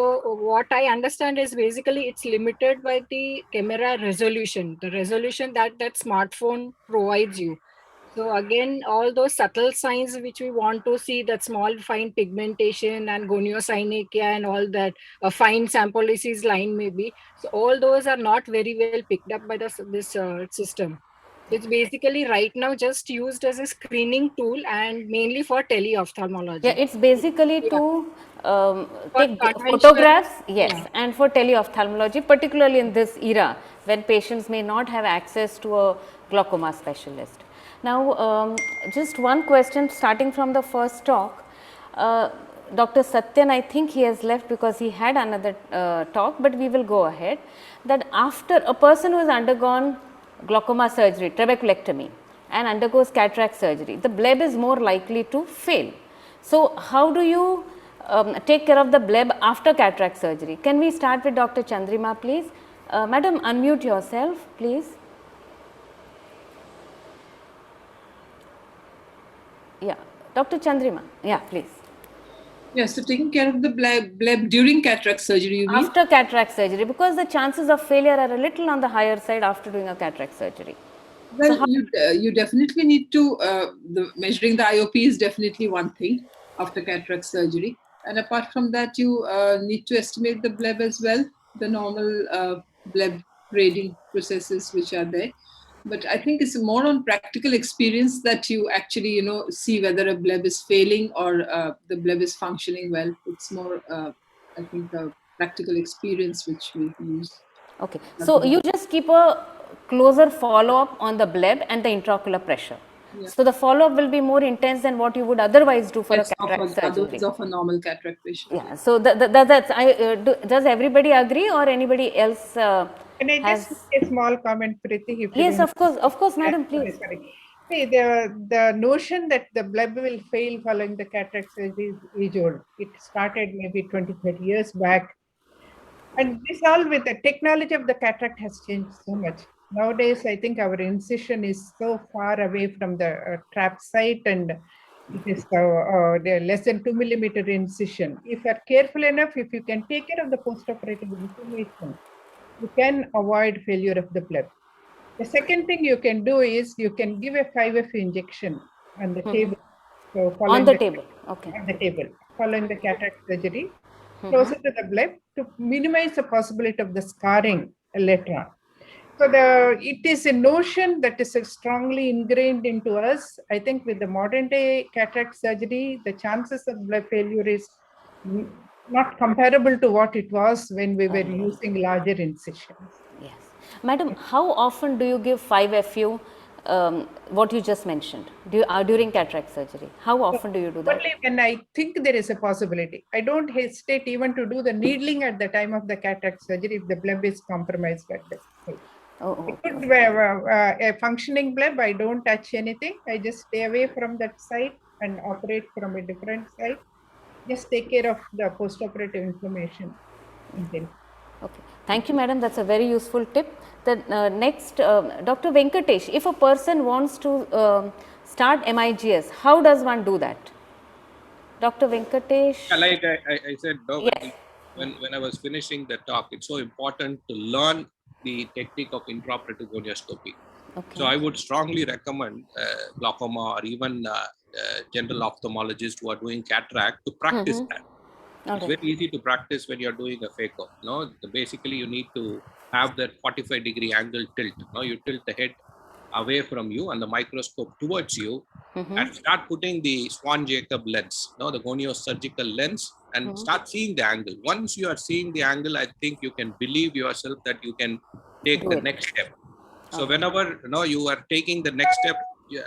what I understand is basically it's limited by the camera resolution, the resolution that that smartphone provides you. So again, all those subtle signs which we want to see, that small fine pigmentation and goniosynekia and all that, a fine Sampolicis line maybe. So all those are not very well picked up by this system. So it's basically right now just used as a screening tool and mainly for teleophthalmology.
Yeah, it's basically
Yeah.
to
For
take
conventional-
photographs, yes,
yeah.
and for teleophthalmology, particularly in this era when patients may not have access to a glaucoma specialist. Now, just one question starting from the first talk. Dr. Satyan, I think he has left because he had another talk, but we will go ahead. That after a person who has undergone glaucoma surgery, trabeculectomy, and undergoes cataract surgery, the bleb is more likely to fail. So, how do you take care of the bleb after cataract surgery? Can we start with Dr. Chandrima, please? Madam, unmute yourself, please. Yeah, Dr. Chandrima, yeah, please.
Yes, so taking care of the bleb during cataract surgery, you mean?
After cataract surgery, because the chances of failure are a little on the higher side after doing a cataract surgery.
Well, you definitely need to, measuring the IOP is definitely one thing after cataract surgery. And apart from that, you need to estimate the bleb as well, the normal bleb grading processes which are there. But I think it's more on practical experience that you actually, see whether a bleb is failing or the bleb is functioning well. It's more, I think, a practical experience which we use.
Okay, so you just keep a closer follow-up on the bleb and the intraocular pressure.
Yeah.
So the follow-up will be more intense than what you would otherwise do for
Yes,
a cataract surgery.
of a normal cataract patient.
Yeah, so does everybody agree or anybody else
Can I just make a small comment, Preeti? If you
Yes,
don't-
of course, madam,
Sorry,
please.
sorry. See, the notion that the bleb will fail following the cataract surgery is age-old. It started maybe 20, 30 years back. And this all with the technology of the cataract has changed so much. Nowadays, I think our incision is so far away from the trap site, and it is they're less than 2 millimeter incision. If you are careful enough, if you can take care of the postoperative inflammation, you can avoid failure of the bleb. The second thing you can do is you can give a 5F injection on the table. So
On the table, okay.
On the table, following the cataract surgery, closer to the bleb to minimize the possibility of the scarring later on. So it is a notion that is strongly ingrained into us. I think with the modern day cataract surgery, the chances of bleb failure is not comparable to what it was when we were using larger incisions.
Yes. Madam, how often do you give 5FU, what you just mentioned, during cataract surgery? How often do you do that?
Only when I think there is a possibility. I don't hesitate even to do the needling at the time of the cataract surgery if the bleb is compromised at that stage. It could be a functioning bleb. I don't touch anything. I just stay away from that site and operate from a different site. Just take care of the postoperative inflammation.
Okay. Thank you, madam. That's a very useful tip. The next, Dr. Venkatesh, if a person wants to start MIGS, how does one do that? Dr. Venkatesh?
Yeah, like I said,
Yes.
when I was finishing the talk, it's so important to learn the technique of intraoperative gonioscopy.
Okay.
So I would strongly recommend glaucoma or even general ophthalmologists who are doing cataract to practice that. It's very easy to practice when you're doing a phaco. Basically, you need to have that 45-degree angle tilt. You tilt the head away from you and the microscope towards you, and start putting the Swan-Jacob lens, the goniosurgical lens, and start seeing the angle. Once you are seeing the angle, I think you can believe yourself that you can take the next step. So whenever you are taking the next step,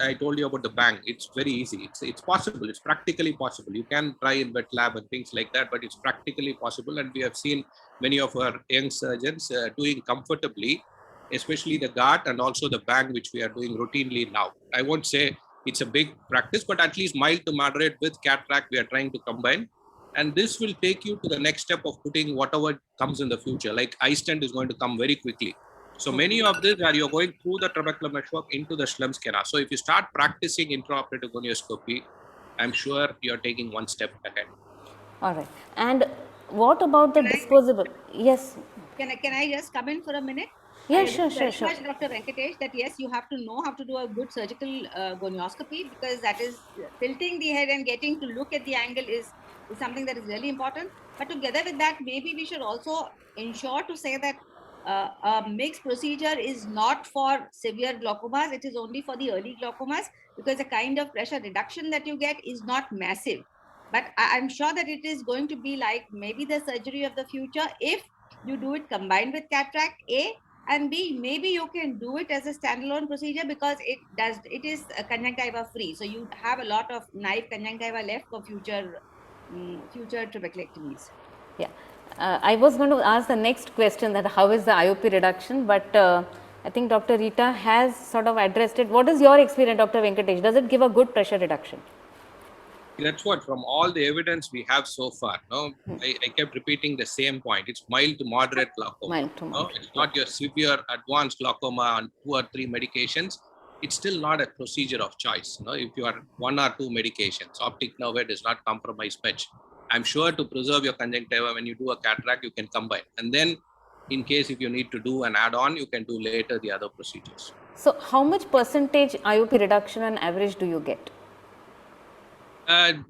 I told you about the bang. It's very easy. It's possible. It's practically possible. You can try in wet lab and things like that, but it's practically possible. And we have seen many of our young surgeons doing comfortably, especially the GART and also the bang, which we are doing routinely now. I won't say it's a big practice, but at least mild to moderate with cataract, we are trying to combine. And this will take you to the next step of putting whatever comes in the future. Like iStent is going to come very quickly. So many of this are you're going through the trabecular meshwork into the Schlemm's canal. So if you start practicing intraoperative gonioscopy, I'm sure you're taking one step ahead.
All right. And what about the disposable? Yes.
Can I just come in for a minute?
Yeah,
I
sure.
Dr. Venkatesh, that yes, you have to know how to do a good surgical gonioscopy, because that is tilting the head and getting to look at the angle is something that is really important. But together with that, maybe we should also ensure to say that a mixed procedure is not for severe glaucomas. It is only for the early glaucomas, because the kind of pressure reduction that you get is not massive. But I'm sure that it is going to be like maybe the surgery of the future if you do it combined with cataract, A, and B, maybe you can do it as a standalone procedure, because it is conjunctiva free. So you have a lot of naive conjunctiva left for future trabeculectomies.
Yeah. I was going to ask the next question, that how is the IOP reduction, but I think Dr. Rita has sort of addressed it. What is your experience, Dr. Venkatesh? Does it give a good pressure reduction?
That's what, from all the evidence we have so far, no, I kept repeating the same point. It's mild to moderate glaucoma.
Mild to moderate.
No? It's not your severe advanced glaucoma on 2 or 3 medications. It's still not a procedure of choice. No? If you are 1 or 2 medications, optic nerve head does not compromise much. I'm sure to preserve your conjunctiva, when you do a cataract, you can combine. And then in case if you need to do an add-on, you can do later the other procedures.
So how much percentage IOP reduction on average do you get?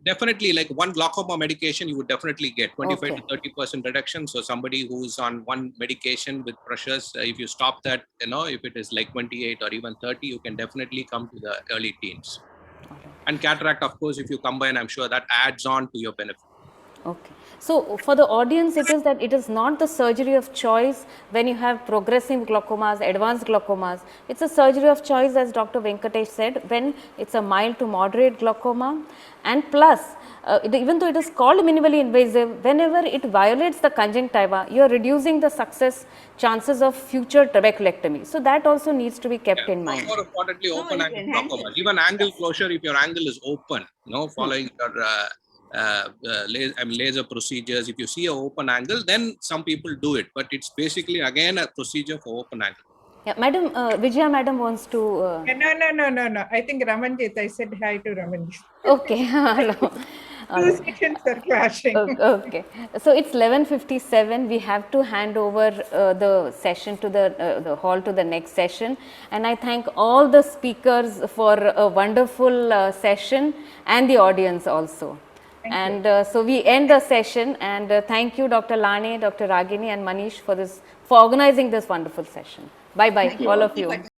Definitely, like 1 glaucoma medication, you would definitely get 25
Okay.
to 30% reduction. So somebody who's on 1 medication with pressures, if you stop that, if it is like 28 or even 30, you can definitely come to the early teens. And cataract, of course, if you combine, I'm sure that adds on to your benefit.
Okay. So for the audience, it is that it is not the surgery of choice when you have progressive glaucomas, advanced glaucomas. It's a surgery of choice, as Dr. Venkatesh said, when it's a mild to moderate glaucoma, and plus, even though it is called minimally invasive, whenever it violates the conjunctiva, you are reducing the success chances of future trabeculectomy. So that also needs to be kept in mind.
More importantly, open angle glaucoma. Even angle closure, if your angle is open, following your laser procedures, if you see an open angle, then some people do it. But it's basically again a procedure for open angle.
Yeah, Madam, Vijaya Madam wants to.
No. I think Ramanjit, I said hi to Ramanjit.
Okay, hello.
Two sessions are clashing.
Okay, so it's 11:57. We have to hand over the session to the hall to the next session, and I thank all the speakers for a wonderful session and the audience also. And so we end the session, and thank you, Dr. Lane, Dr. Ragini, and Manish for organizing this wonderful session. Bye bye, all of you.